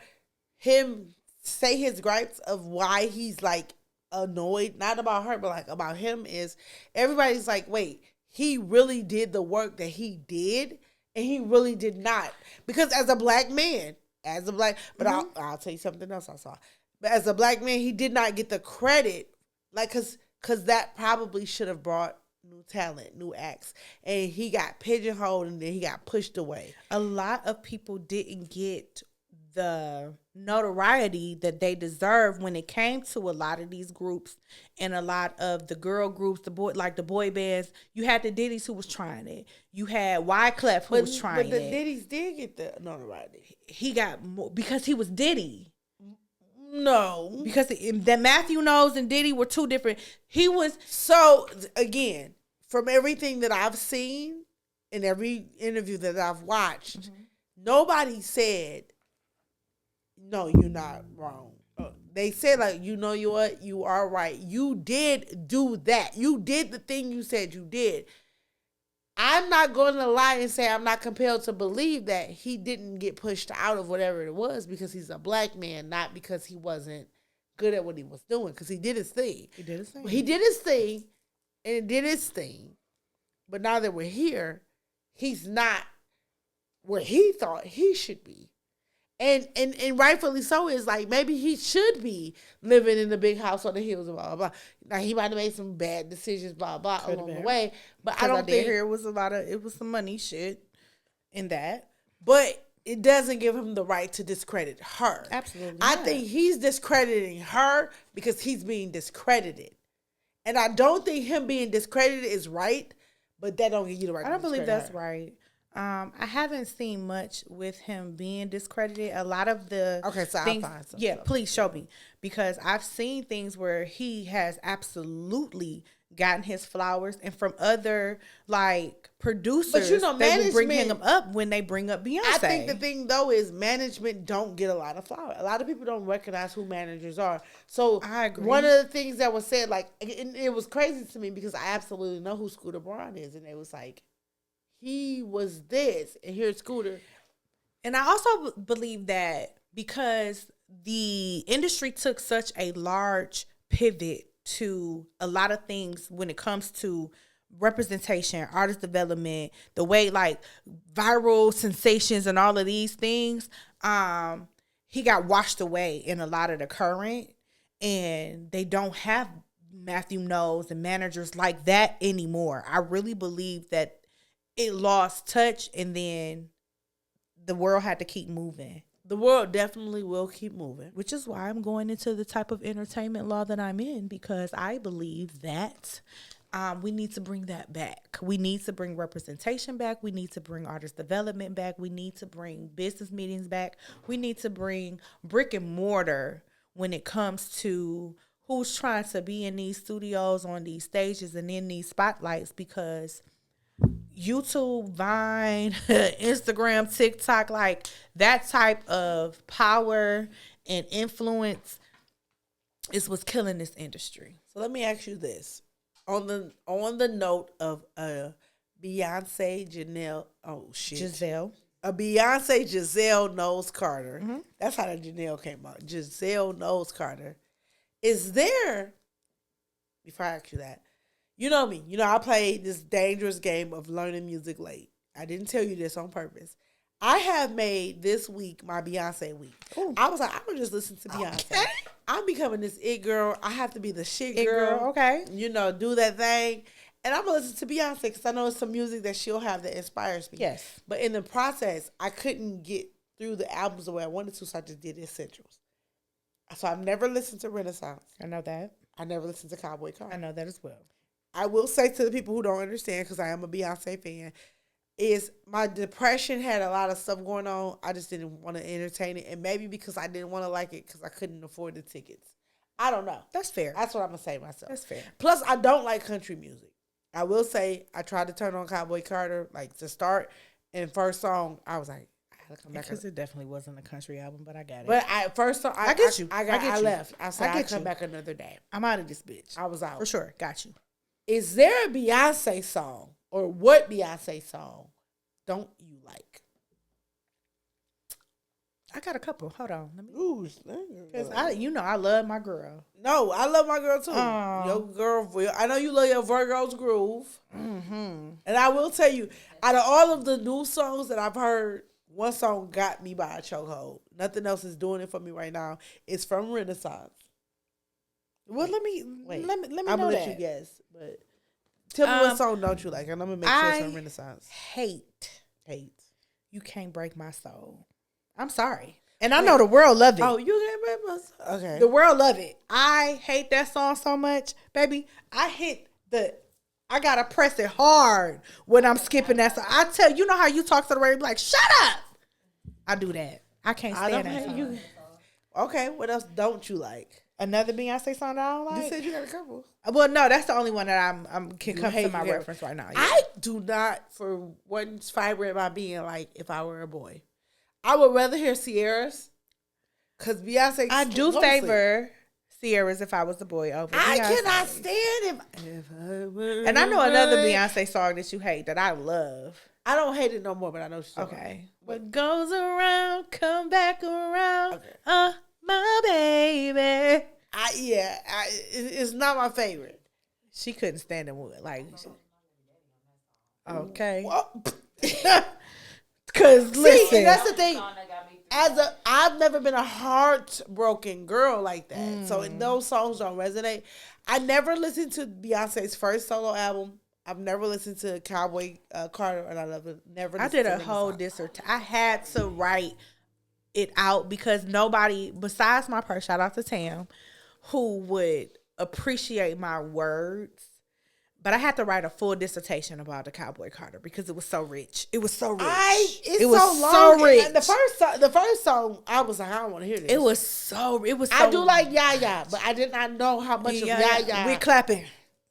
him say his gripes of why he's like annoyed, not about her, but like about him, is everybody's like, wait, he really did the work that he did, and he really did not. Because as a black man, but I'll tell you something else I saw. But as a black man, he did not get the credit, like, cause that probably should have brought new talent, new acts, and he got pigeonholed and then he got pushed away. A lot of people didn't get the notoriety that they deserve when it came to a lot of these groups and a lot of the girl groups, the boy bands. You had the Diddy's who was trying it. You had Wyclef who was trying it. But the Diddy's did get the notoriety. He got more because he was Diddy. No, because that Matthew Knowles and Diddy were 2 different. He was so again from everything that I've seen in every interview that I've watched, nobody said, no, you're not wrong. They said, like, you know what? You are right. You did do that. You did the thing you said you did. I'm not going to lie and say I'm not compelled to believe that he didn't get pushed out of whatever it was because he's a black man, not because he wasn't good at what he was doing, because he did his thing. He did his thing, and it did his thing. But now that we're here, he's not where he thought he should be. And rightfully so. Is like maybe he should be living in the big house on the hills, blah blah blah. Now he might have made some bad decisions, blah blah, along the way. But I don't think it was some money shit in that. But it doesn't give him the right to discredit her. Absolutely, I think he's discrediting her because he's being discredited, and I don't think him being discredited is right. But that don't give you the right. I don't believe that's right. I haven't seen much with him being discredited. A lot of the things, I'll find some. Yeah, please show me, because I've seen things where he has absolutely gotten his flowers, and from other like producers, but they will bring him up when they bring up Beyonce. I think the thing though is management don't get a lot of flowers. A lot of people don't recognize who managers are. So I agree. One of the things that was said, like, it was crazy to me because I absolutely know who Scooter Braun is, and it was like, he was this, and here's Scooter. And I also believe that because the industry took such a large pivot to a lot of things when it comes to representation, artist development, the way like viral sensations and all of these things, he got washed away in a lot of the current, and they don't have Matthew Knowles and managers like that anymore. I really believe that it lost touch, and then the world had to keep moving. The world definitely will keep moving. Which is why I'm going into the type of entertainment law that I'm in, because I believe that we need to bring that back. We need to bring representation back. We need to bring artist development back. We need to bring business meetings back. We need to bring brick and mortar when it comes to who's trying to be in these studios, on these stages, and in these spotlights, because YouTube, Vine, Instagram, TikTok, like that type of power and influence is what's killing this industry. So let me ask you this. On the note of Beyonce, Janelle. Oh shit, Giselle. A Beyonce, Giselle Knowles Carter. That's how the Janelle came out. Giselle Knowles Carter. Is there? Before I ask you that, you know me. You know I played this dangerous game of learning music late. I didn't tell you this on purpose. I have made this week my Beyonce week. Ooh. I was like, I'm gonna just listen to Beyonce. Okay. I'm becoming this it girl. I have to be the shit It girl. girl, okay. You know, do that thing. And I'm gonna listen to Beyonce because I know it's some music that she'll have that inspires me. Yes. But in the process, I couldn't get through the albums the way I wanted to, so I just did essentials. So I've never listened to Renaissance. I know that. I never listened to Cowboy I Carter. know that as well. I will say to the people who don't understand, because I am a Beyonce fan, is my depression had a lot of stuff going on. I just didn't want to entertain it. And maybe because I didn't want to like it because I couldn't afford the tickets. I don't know. That's fair. That's what I'm going to say myself. That's fair. Plus, I don't like country music. I will say I tried to turn on Cowboy Carter, like to start. And first song, I was like, I had to come back. Because it definitely wasn't a country album, but I got it. But first song, I get you. I left. I said, I I'll get come you. back another day. I'm out of this bitch. I was out. For sure. Got you. Is there a Beyonce song or what Beyonce song don't you like? I got a couple. Hold on. Let me. Ooh, Cause I love my girl. no, I love my girl too. Aw. Your girl, I know you love your Virgo's Groove. Mm-hmm. And I will tell you, out of all of the new songs that I've heard, one song got me by a chokehold. Nothing else is doing it for me right now. It's from Renaissance. Well, let me Wait, let me I'm know gonna let that. you guess, but tell me what song don't you like, and I'm gonna make sure it's from Renaissance. Hate. You can't break my soul. I'm sorry, and I Wait. know the world love it. Oh, you can't break my soul. Okay. The world love it. I hate that song so much, baby. I gotta press it hard when I'm skipping that song. I tell you know how you talk to the radio, like shut up. I do that. I can't I stand don't that hate song. you. Okay, what else don't you like? Another Beyonce song that I don't like. You said you got a couple. Well, no, that's the only one that I'm can You come hate- to my you hate- reference right now. Yeah. I do not, for one fiber in my being, like if I were a boy. I would rather hear Sierra's, because Beyonce. I do go to sleep. favor Sierra's if I was a boy over I Beyonce. cannot stand if I were. And I know another a boy. Beyonce song that you hate that I love. I don't hate it no more, but I know she's Okay. What goes around, come back around. Okay. My baby. It's not my favorite. She couldn't stand it. Like, okay. Well, Because see, listen, and that's the thing. I've never been a heartbroken girl like that. So those songs don't resonate. I never listened to Beyonce's first solo album. I've never listened to Cowboy Carter, and I never. I listened did to a Renaissance. whole dissertation. I had to write it out because nobody besides my person, shout out to Tam, who would appreciate my words. But I had to write a full dissertation about the Cowboy Carter because it was so rich. It was so rich. It was was so long. so rich. And the first song, I was like, I don't want to hear this. It was so. I do like Yaya, but I did not know how much of Yaya. We're clapping.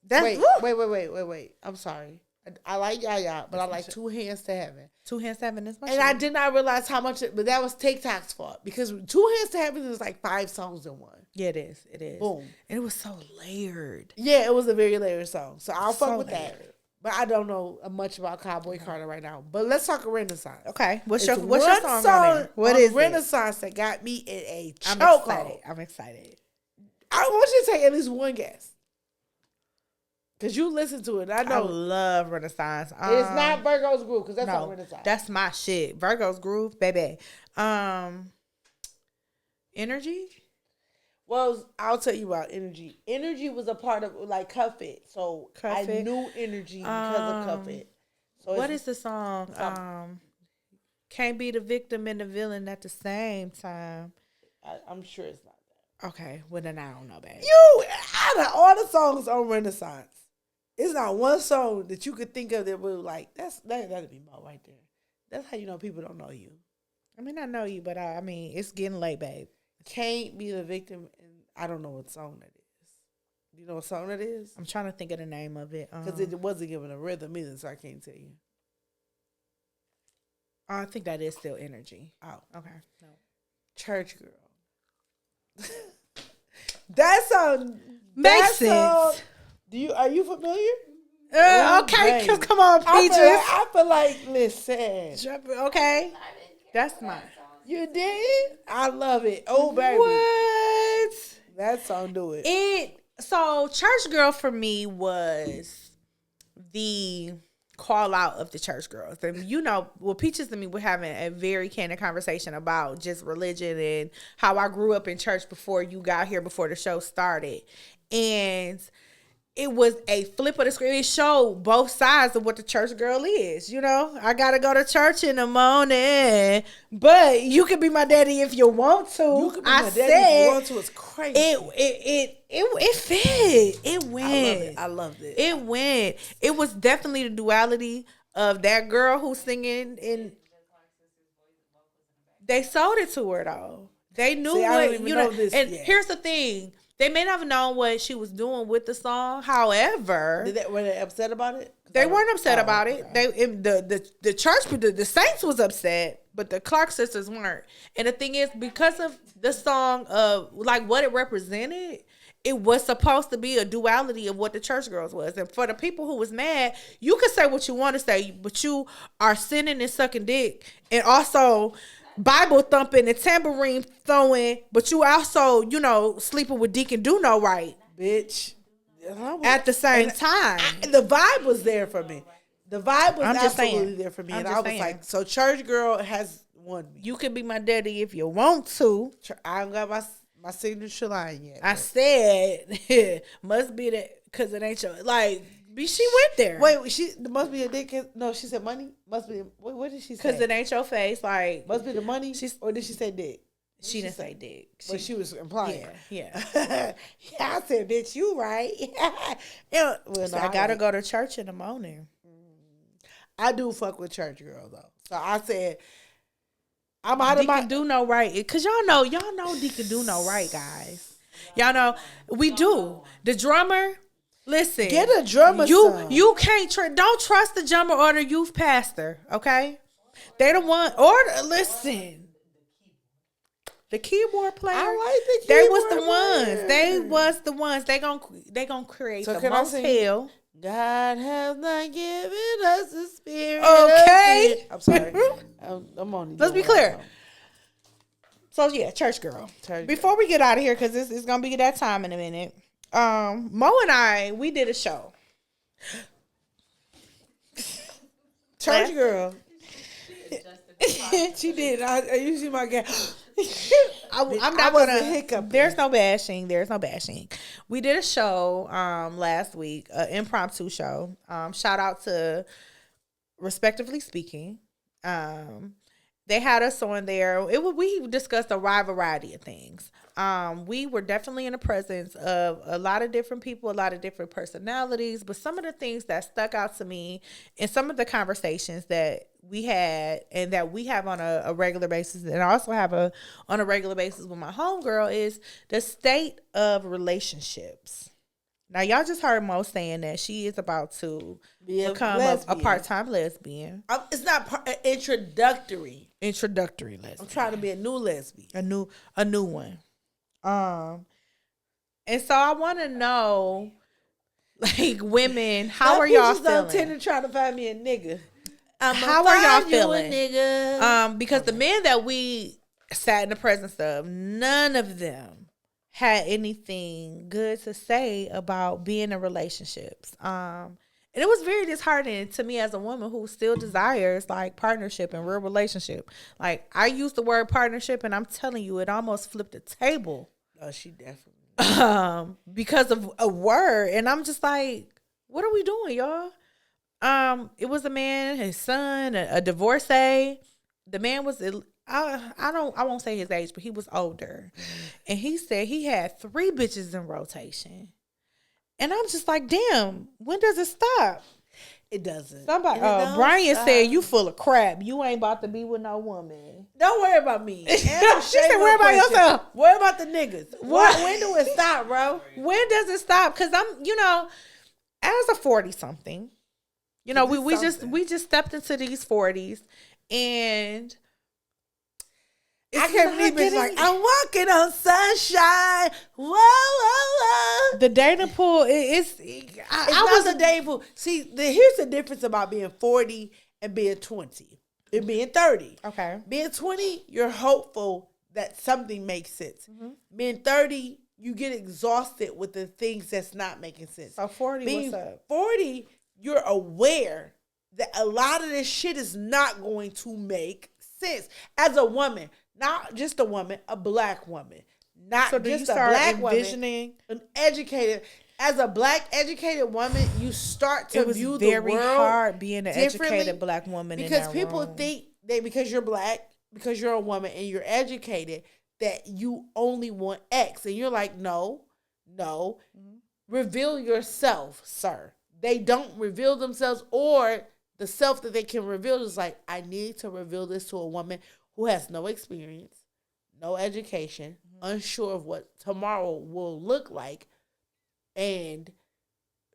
That's Wait. I'm sorry. I like Yaya, but I like Two Hands to Heaven. Two Hands to Heaven is my And shit. I did not realize how much but that was TikTok's fault because Two Hands to Heaven is like 5 songs in one. Yeah, it is. It is. Boom. And it was so layered. Yeah, it was a very layered song. So I'll fuck So with layered. that. But I don't know much about Cowboy Carter right now. But let's talk Renaissance. Okay. What's It's your one song on there? What on is it? Renaissance that got me in a I'm chokehold. excited. I'm excited. I want you to take at least one guess. Because you listen to it. I I know love Renaissance. it's not Virgo's Groove because that's not No, Renaissance. that's my shit. Virgo's Groove, baby. Energy. Well, I'll tell you about Energy. Energy was a part of like Cuff It. So Cuff I It. knew Energy because of Cuff It. So What it's- is the song? something. Can't be the victim and the villain at the same time. I'm sure it's not that. Okay, well then I don't know, babe. You, out of all the songs on Renaissance, it's not one song that you could think of that would like, that'd be Mo right there. That's how you know people don't know you. I mean, I know you, but I mean, it's getting late, babe. Can't be the victim, and I don't know what song that is. Do you know what song that is? I'm trying to think of the name of it. Because it wasn't given a rhythm either, so I can't tell you. I think that is still Energy. Oh, Okay. No. Church Girl. That song Makes that song- sense. Are you familiar? Okay, come on, Peaches. I feel like, listen. Okay, that's mine. You did? I love it. Oh, baby. What? That song do it. So Church Girl for me was the call out of the church girls. And Peaches and me were having a very candid conversation about just religion and how I grew up in church before you got here, before the show started. And it was a flip of the script. It showed both sides of what the church girl is. I gotta go to church in the morning, but you can be my daddy if you want to. You can be my daddy if you want to. It's crazy. It fit. It went. I loved it. It went. It was definitely the duality of that girl who's singing, and they sold it to her though. They knew here's the thing. They may not have known what she was doing with the song. However, were they upset about it? They weren't upset about it. The church, the saints was upset, but the Clark sisters weren't. And the thing is, because of the song of like what it represented, it was supposed to be a duality of what the church girls was. And for the people who was mad, you can say what you want to say, but you are sinning and sucking dick, and also Bible thumping and tambourine throwing, but you also, sleeping with Deacon Do No Right, bitch. At the same time, the vibe was there for me. The vibe was absolutely there for me, and I was like, "So, Church Girl has won me. You can be my daddy if you want to." I haven't got my signature line yet. I said, must be that because it ain't your like. She went there. Wait, she must be a dick. No, she said money. Must be. What did she say? Because it ain't your face. Like, must be the money. Or did she say dick? She didn't say dick. But she was implying. Yeah. Yeah, I said, bitch, you right. So I gotta go to church in the morning. I do fuck with church girl though. So I said, I'm out of Deacon Do No Right. Because y'all know Deacon Do No Right, guys. Y'all know we do. The drummer. Listen, get a drummer. You can't don't trust the drummer or the youth pastor. Okay, they the one. Listen, the keyboard player. I like the They keyboard was the player. ones. They was the ones. They gonna create the motel. God has not given us the spirit. Okay, I'm sorry. I'm on. Let's be clear. So yeah, church girl. Before we get out of here, because it's gonna be that time in a minute. Mo and I, we did a show. Church girl. She did. I usually my guy. I'm not gonna hiccup. There's no bashing. We did a show last week, an impromptu show. Shout out to Respectively Speaking. They had us on there. We discussed a wide variety of things. We were definitely in the presence of a lot of different people, a lot of different personalities, but some of the things that stuck out to me and some of the conversations that we had and that we have on a regular basis, and I also have on a regular basis with my homegirl, is the state of relationships. Now, y'all just heard Mo saying that she is about to become a part-time lesbian. It's not introductory. Introductory lesbian. I'm trying to be a new lesbian. A new one. And so I want to know, like, women, how are y'all feeling? Tinder trying to find me a nigga. How are y'all feeling? Nigga. Because the men that we sat in the presence of, none of them had anything good to say about being in relationships. And it was very disheartening to me as a woman who still desires like partnership and real relationship. Like, I use the word partnership, and I'm telling you, it almost flipped the table. Oh, she definitely. Because of a word, and I'm just like, what are we doing, y'all? It was a man, his son, a divorcee. The man was, I won't say his age, but he was older, and he said he had 3 bitches in rotation. And I'm just like, damn, when does it stop? It doesn't. Somebody, Brian said, you full of crap. You ain't about to be with no woman. Don't worry about me. She said, worry about yourself. Worry about the niggas. When do it stop, bro? When does it stop? Because I'm, as a 40-something, we just stepped into these 40s, and I can't believe it's like, I'm walking on sunshine. Whoa, whoa, whoa. the dating pool is. I was a dating pool. See, here's the difference about being 40 and being 20 and being 30. Okay. Being 20, you're hopeful that something makes sense. Being 30, you get exhausted with the things that's not making sense. So 40, being what's up? 40, you're aware that a lot of this shit is not going to make sense. As a woman, not just a woman, a black woman. Not So do just you a start black envisioning woman, an educated. As a black educated woman, you start to it was view the very world hard being an differently educated black woman because in that people room. think because you're black, because you're a woman and you're educated, that you only want X, and you're like, no, reveal yourself, sir. They don't reveal themselves, or the self that they can reveal is like, I need to reveal this to a woman who has no experience, no education, unsure of what tomorrow will look like. And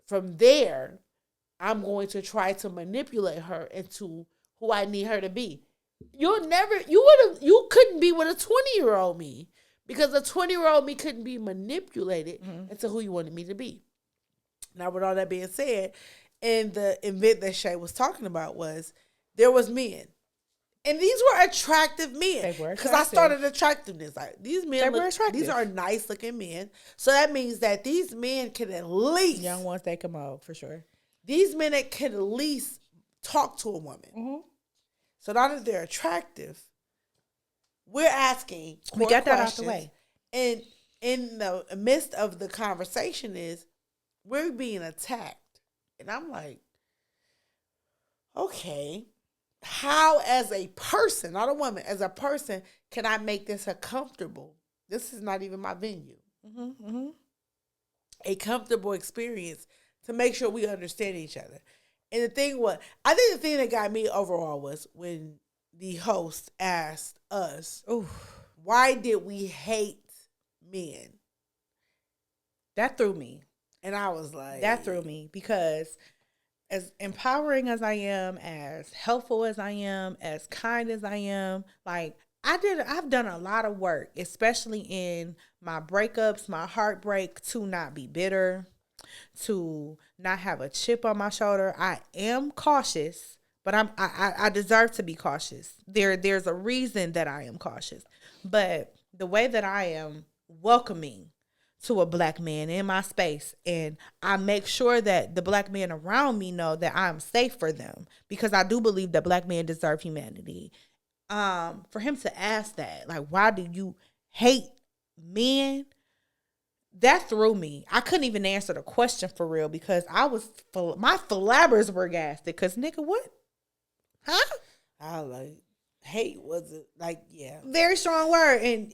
from there, I'm going to try to manipulate her into who I need her to be. You couldn't be with a 20-year-old me, because a 20-year-old me couldn't be manipulated into who you wanted me to be. Now, with all that being said, and the event that Shay was talking about was, there was men. And these were attractive men. They were because I attractive. started attractiveness. Like, these men They were attractive. these are nice looking men. So that means that these men can at least Young ones, they come out for sure. these men that can at least talk to a woman. Mm-hmm. So now that they're attractive, we're asking We more got that out questions. the way. And in the midst of the conversation is, we're being attacked. And I'm like, okay, how as a person, not a woman, as a person, can I make this a comfortable? This is not even my venue. A comfortable experience to make sure we understand each other. And the thing was, I think the thing that got me overall was when the host asked us, why did we hate men? That threw me. And I was like, That threw me because as empowering as I am, as helpful as I am, as kind as I am, like I've done a lot of work, especially in my breakups, my heartbreak, to not be bitter, to not have a chip on my shoulder. I am cautious, but I deserve to be cautious. There's a reason that I am cautious. But the way that I am welcoming to a black man in my space, and I make sure that the black men around me know that I'm safe for them, because I do believe that black men deserve humanity. For him to ask that, like, why do you hate men? That threw me. I couldn't even answer the question for real, because my philabbers were gasted. Because nigga, what? Huh? I was like, hate wasn't like, yeah. Very strong word. And,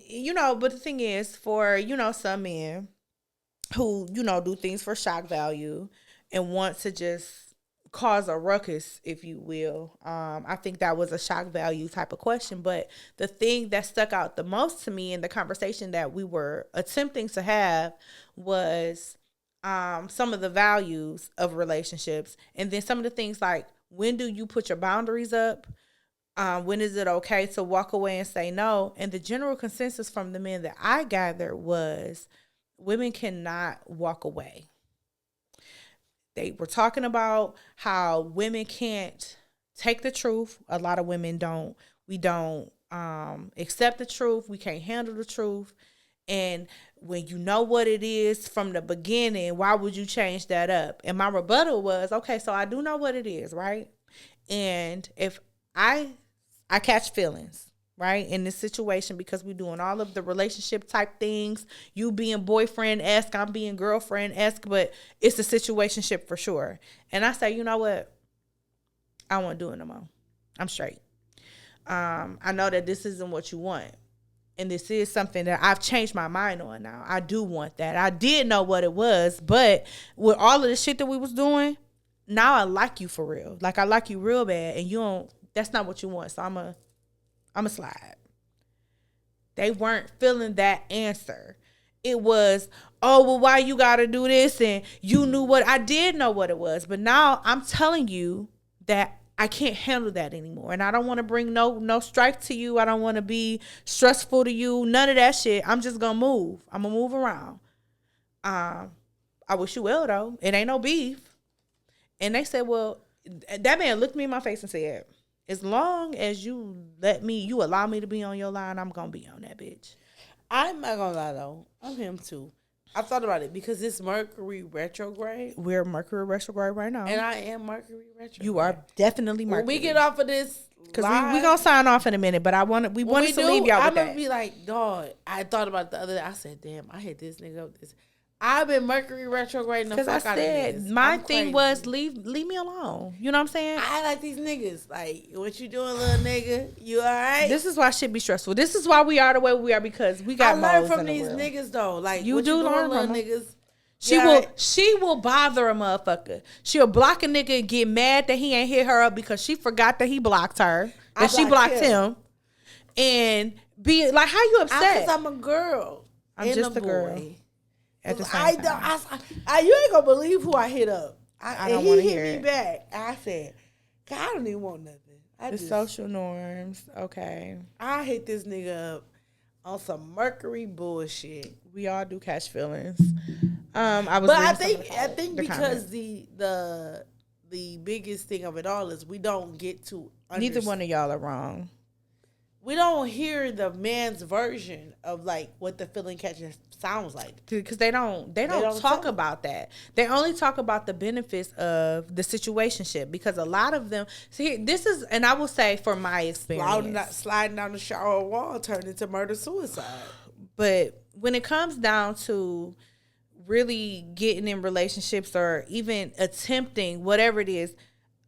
but the thing is, for, some men who, do things for shock value and want to just cause a ruckus, if you will. I think that was a shock value type of question. But the thing that stuck out the most to me in the conversation that we were attempting to have was some of the values of relationships. And then some of the things like, when do you put your boundaries up? When is it okay to walk away and say no? And the general consensus from the men that I gathered was women cannot walk away. They were talking about how women can't take the truth. A lot of women don't. We don't accept the truth. We can't handle the truth. And when you know what it is from the beginning, why would you change that up? And my rebuttal was, okay, so I do know what it is, right? And if I catch feelings, right, in this situation, because we're doing all of the relationship type things, you being boyfriend-esque, I'm being girlfriend-esque, but it's a situationship for sure. And I say, you know what? I won't do it no more. I'm straight. I know that this isn't what you want. And this is something that I've changed my mind on now. I do want that. I did know what it was, but with all of the shit that we was doing, now I like you for real. Like, I like you real bad, and that's not what you want. So I'm a slide. They weren't feeling that answer. It was, oh, well, why you got to do this? And you knew what, I did know what it was. But now I'm telling you that I can't handle that anymore. And I don't want to bring no strife to you. I don't want to be stressful to you. None of that shit. I'm just going to move. I'm going to move around. I wish you well though. It ain't no beef. And they said, well, that man looked me in my face and said, as long as you allow me to be on your line, I'm gonna be on that bitch. I'm not gonna lie though, I'm him too. I thought about it because it's Mercury retrograde. We're Mercury retrograde right now. And I am Mercury retrograde. You are definitely Mercury. When we get off of this, because we gonna sign off in a minute, but we wanted to leave y'all with I'm that. gonna be like, dog. I thought about it the other day. I said, damn, I hit this nigga up this. I've been Mercury retrograde the fuck out of niggas. Because my thing was leave me alone. You know what I'm saying? I like these niggas. Like, what you doing, little nigga? You all right? This is why shit be stressful. This is why we are the way we are, because we got I learned moles from in the these world. niggas though. Like, You what do you doing, learn little from them. niggas? She will bother a motherfucker. She'll block a nigga and get mad that he ain't hit her up because she forgot that he blocked her. That she blocked him. And be like, how you upset? Because I'm a girl. I'm just a girl. At the same time. You ain't gonna believe who I hit up. I don't want to hear He it. hit me back. I said, God, I don't even want nothing. The social norms. Okay. I hit this nigga up on some Mercury bullshit. We all do catch feelings. I think because the biggest thing of it all is we don't get to neither one of y'all are wrong. We don't hear the man's version of like what the feeling catching sounds like, because they don't talk about that. They only talk about the benefits of the situationship, because a lot of them this is, and I will say from my experience, sliding down the shower wall turned into murder suicide. But when it comes down to really getting in relationships or even attempting whatever it is,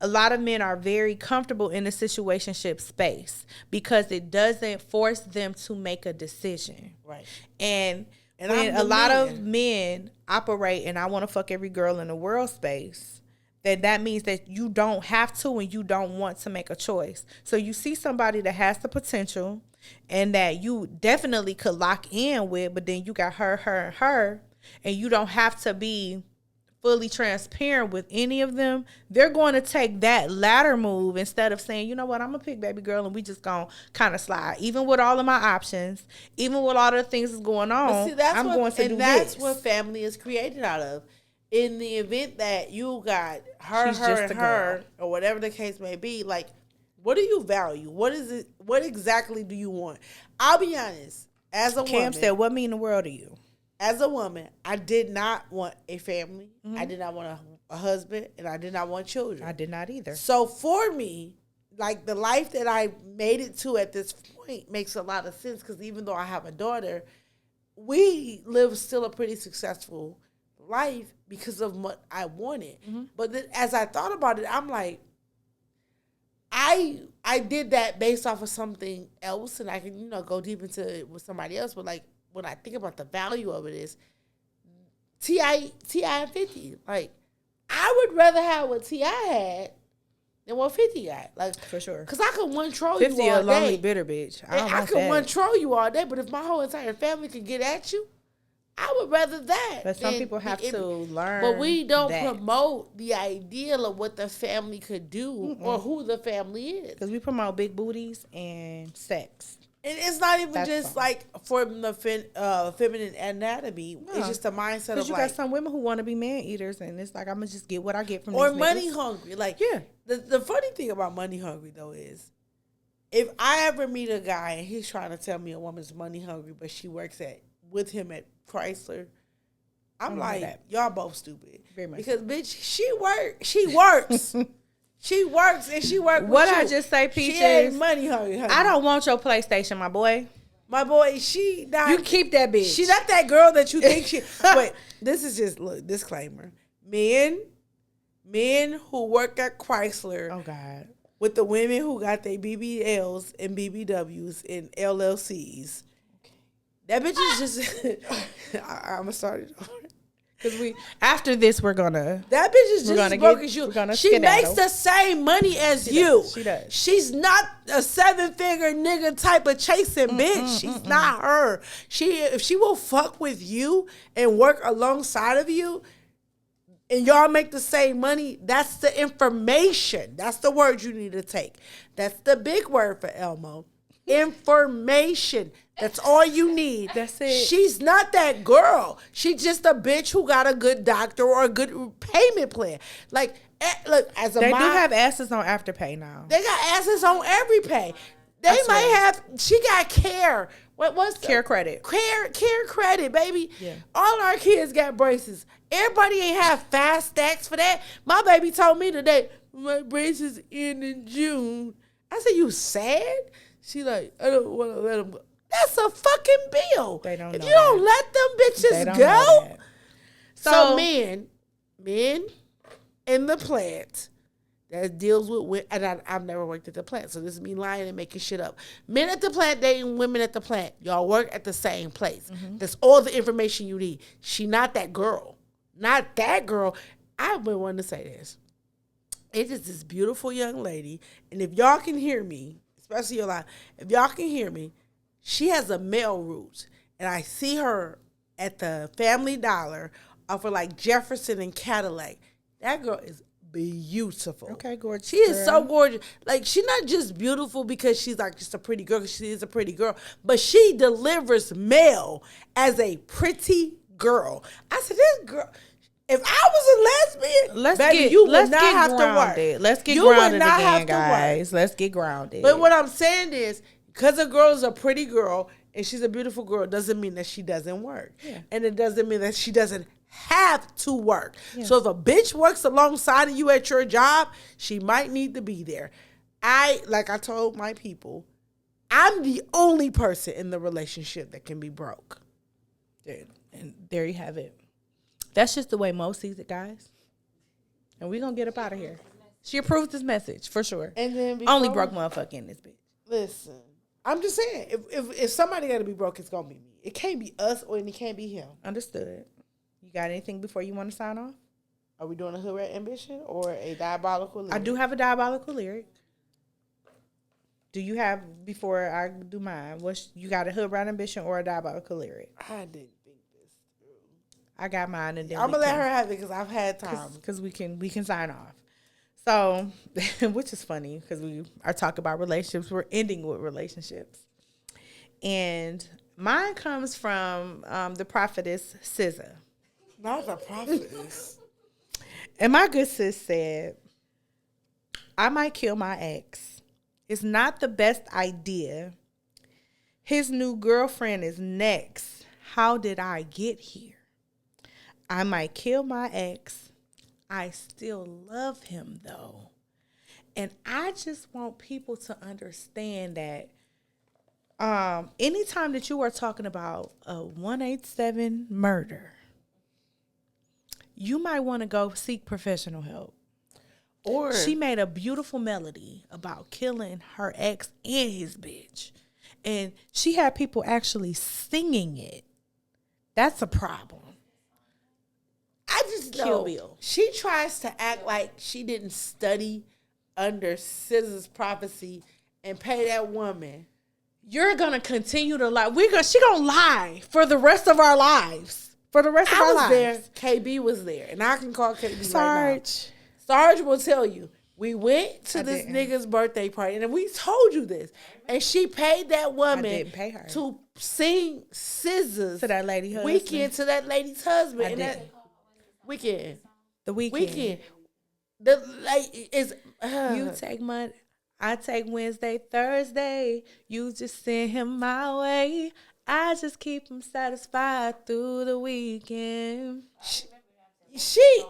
a lot of men are very comfortable in the situationship space because it doesn't force them to make a decision. Right. And when a lot of men operate and I want to fuck every girl in the world space, that means that you don't have to and you don't want to make a choice. So you see somebody that has the potential and that you definitely could lock in with, but then you got her, and you don't have to be fully transparent with any of them. They're going to take that latter move instead of saying, you know what, I'm gonna pick baby girl and we just gonna kind of slide. Even with all of my options, even with all the things that's going on, that's what family is created out of. In the event that you got her, or whatever the case may be, like, what do you value? What is it? What exactly do you want? I'll be honest. As a woman, Cam said, what mean the world to you? As a woman, I did not want a family. Mm-hmm. I did not want a husband, and I did not want children. I did not either. So for me, like, the life that I made it to at this point makes a lot of sense, because even though I have a daughter, we live still a pretty successful life because of what I wanted. Mm-hmm. But then as I thought about it, I'm like, I did that based off of something else, and I can, go deep into it with somebody else. But like, when I think about the value of it is T.I. and 50. Like, I would rather have what T.I. had than what 50 got. Like, for sure. Because I could one troll you all day. 50 a lonely bitter bitch. I could one troll you all day, but if my whole entire family could get at you, I would rather that. But some people have to learn. But we don't promote the ideal of what the family could do or who the family is. Because we promote big booties and sex. And it's not even just like from the feminine anatomy. No. It's just a mindset of, because you got some women who want to be man eaters, and it's like, I'm gonna just get what I get from these niggas. Money hungry. Like, yeah. The funny thing about money hungry though is, if I ever meet a guy and he's trying to tell me a woman's money hungry, but she works with him at Chrysler, I'm like, y'all both stupid. Very much. Because bitch, she works. She works and she works with what you. I just say, Peaches. She ain't money hungry. I don't want your PlayStation, my boy. My boy, she not. You keep that bitch. She not that girl that you think she. But this is just, look, disclaimer. Men who work at Chrysler. Oh God. With the women who got their BBLs and BBWs and LLCs. That bitch is just. I'm gonna start it over. Because after this, we're gonna. That bitch is just as broke as you. She makes the same money as you. She does. She's not a 7-figure nigga type of chasing bitch. She's not her. If she will fuck with you and work alongside of you, and y'all make the same money, that's the information. That's the word you need to take. That's the big word for Elmo. information. That's all you need. That's it. She's not that girl. She's just a bitch who got a good doctor or a good payment plan. Like, look, as a They mom, do have asses on Afterpay now. they got asses on every pay. They I might swear. have. She got care. What's Care credit. Care credit, baby. Yeah. All our kids got braces. Everybody ain't have fast stacks for that. My baby told me today, my braces end in June. I said, you sad? She like, I don't want to let them go. That's a fucking bill. They don't if know you don't that. let them They bitches don't go. know that. So men in the plant that deals with, and I've never worked at the plant, so this is me lying and making shit up. Men at the plant dating women at the plant. Y'all work at the same place. That's all the information you need. She not that girl. Not that girl. I've been wanting to say this. It is this beautiful young lady, and if y'all can hear me, especially your live, if y'all can hear me, she has a male root, and I see her at the Family Dollar off of like Jefferson and Cadillac. That girl is beautiful. Okay, gorgeous. She is girl. so gorgeous. Like, she's not just beautiful because she's like just a pretty girl, because she is a pretty girl, but she delivers mail as a pretty girl. I said, this girl, if I was a lesbian, baby, you would not have to work. Let's get You would grounded not again, have to work. guys. Let's get grounded. But what I'm saying is, because a girl is a pretty girl and she's a beautiful girl, doesn't mean that she doesn't work. Yeah. And it doesn't mean that she doesn't have to work. So if a bitch works alongside of you at your job, she might need to be there. Like I told my people, I'm the only person in the relationship that can be broke. Dude, and there you have it. That's just the way Mo sees it, guys. And we're going to get up out of here. She approves this message, for sure. And then Only broke motherfucker in this bitch. Listen, I'm just saying, if somebody got to be broke, it's going to be me. It can't be us or it can't be him. Understood. You got anything before you want to sign off? Are we doing a hood rat ambition or a diabolical lyric? I do have a diabolical lyric. Do you have, before I do mine, you got a hood rat ambition or a diabolical lyric? I didn't think this through. I got mine, and then I'm gonna let her have it because I've had time. because we can sign off. So, which is funny because we are talking about relationships. We're ending with relationships, and mine comes from the prophetess SZA. Not the prophetess. And my good sis said, I might kill my ex. It's not the best idea. His new girlfriend is next. How did I get here? I might kill my ex. I still love him though. And I just want people to understand that anytime that you are talking about a 187 murder, you might want to go seek professional help. Or She made a beautiful melody about killing her ex and his bitch. And she had people actually singing it. That's a problem. I just Kill know Bill. she tries to act like she didn't study under SZA's prophecy and pay that woman. You're going to continue to lie. She going to lie for the rest of our lives. For the rest of I our was lives. there. KB was there. And I can call KB right now. Sarge. Sarge will tell you, we went to I this didn't. nigga's birthday party, and we told you this. And she paid that woman didn't pay her. to sing SZA's To that lady husband. Weekend to that lady's husband. I And that didn't. weekend. The weekend. Weekend. The like is You take Monday, I take Wednesday, Thursday. You just send him my way. I just keep him satisfied through the weekend. she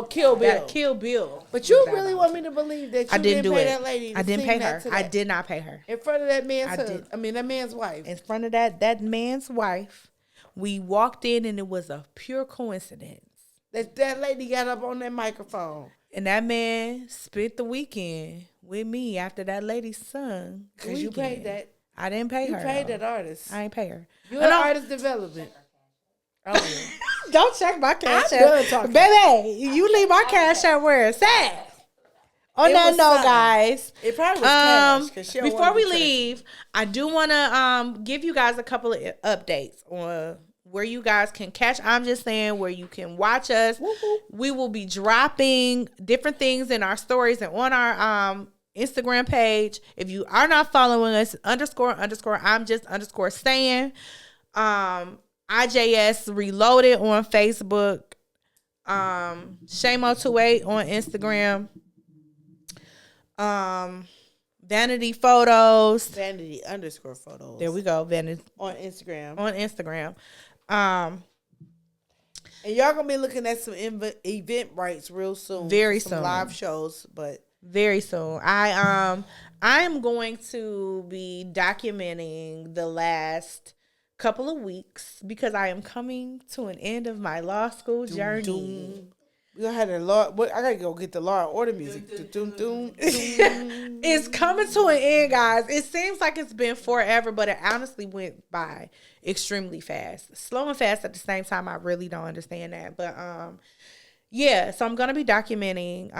Kill Bill. That Kill Bill. But you really want me to believe that you I didn't do pay it. that lady to I didn't sing pay that her. to I that- did not pay her. in front of that man's I husband. did. That man's wife. In front of that man's wife, we walked in and it was a pure coincidence. That lady got up on that microphone. And that man spent the weekend with me after that lady sung. Because you paid that. I didn't pay You her. paid though. that artist. I ain't pay her. You're And an I'm- artist development. Oh, yeah. Don't check my cash I'm app. done talking. Baby, you leave my cash app where it's at. On It that was note, something. guys. It probably was cash, 'cause she don't before wanna we be trusted. leave, I do want to give you guys a couple of updates on where you guys can catch. I'm just saying where you can watch us. Woo-hoo. We will be dropping different things in our stories and on our Instagram page. If you are not following us, __ I'm just _ saying. IJS Reloaded on Facebook. Shamo28 on Instagram. Vanity Photos. Vanity _ photos. There we go. Vanity on Instagram. And y'all gonna be looking at some event rights real soon. Very some soon. Live shows, but very soon. I am going to be documenting the last couple of weeks because I am coming to an end of my law school journey. We gonna have the law. I gotta go get the Law and Order music. It's coming to an end, guys. It seems like it's been forever, but it honestly went by extremely fast. Slow and fast at the same time. I really don't understand that, but yeah. So I'm gonna be documenting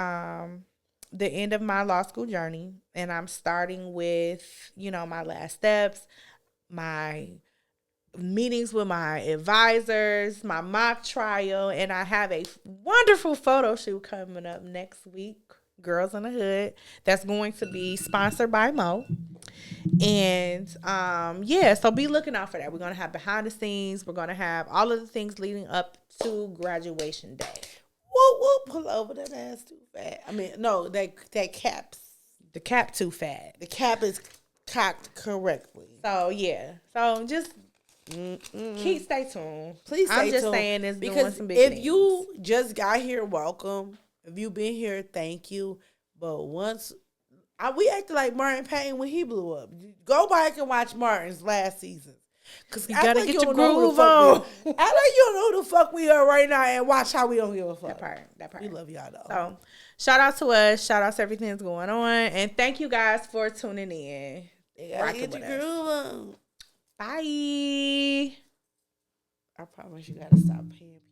the end of my law school journey, and I'm starting with my last steps, my meetings with my advisors, my mock trial, and I have a wonderful photo shoot coming up next week, Girls in the Hood, that's going to be sponsored by Mo. And so be looking out for that. We're going to have behind the scenes. We're going to have all of the things leading up to graduation day. We'll pull over that ass too fat. I mean, no, that cap's. The cap too fat. The cap is cocked correctly. So, yeah. So, just stay tuned. Please stay tuned. I'm just saying it's because doing some big if things. you just got here, welcome. If you've been here, thank you. But once we acted like Martin Payne when he blew up. Go back and watch Martin's last season. Cause you gotta get your groove on. Act like you don't know who the fuck we are right now and watch how we don't give a fuck. That part. We love y'all though. So shout out to us. Shout out to everything that's going on. And thank you guys for tuning in. You gotta get your groove on. Bye. I promise you gotta stop paying people.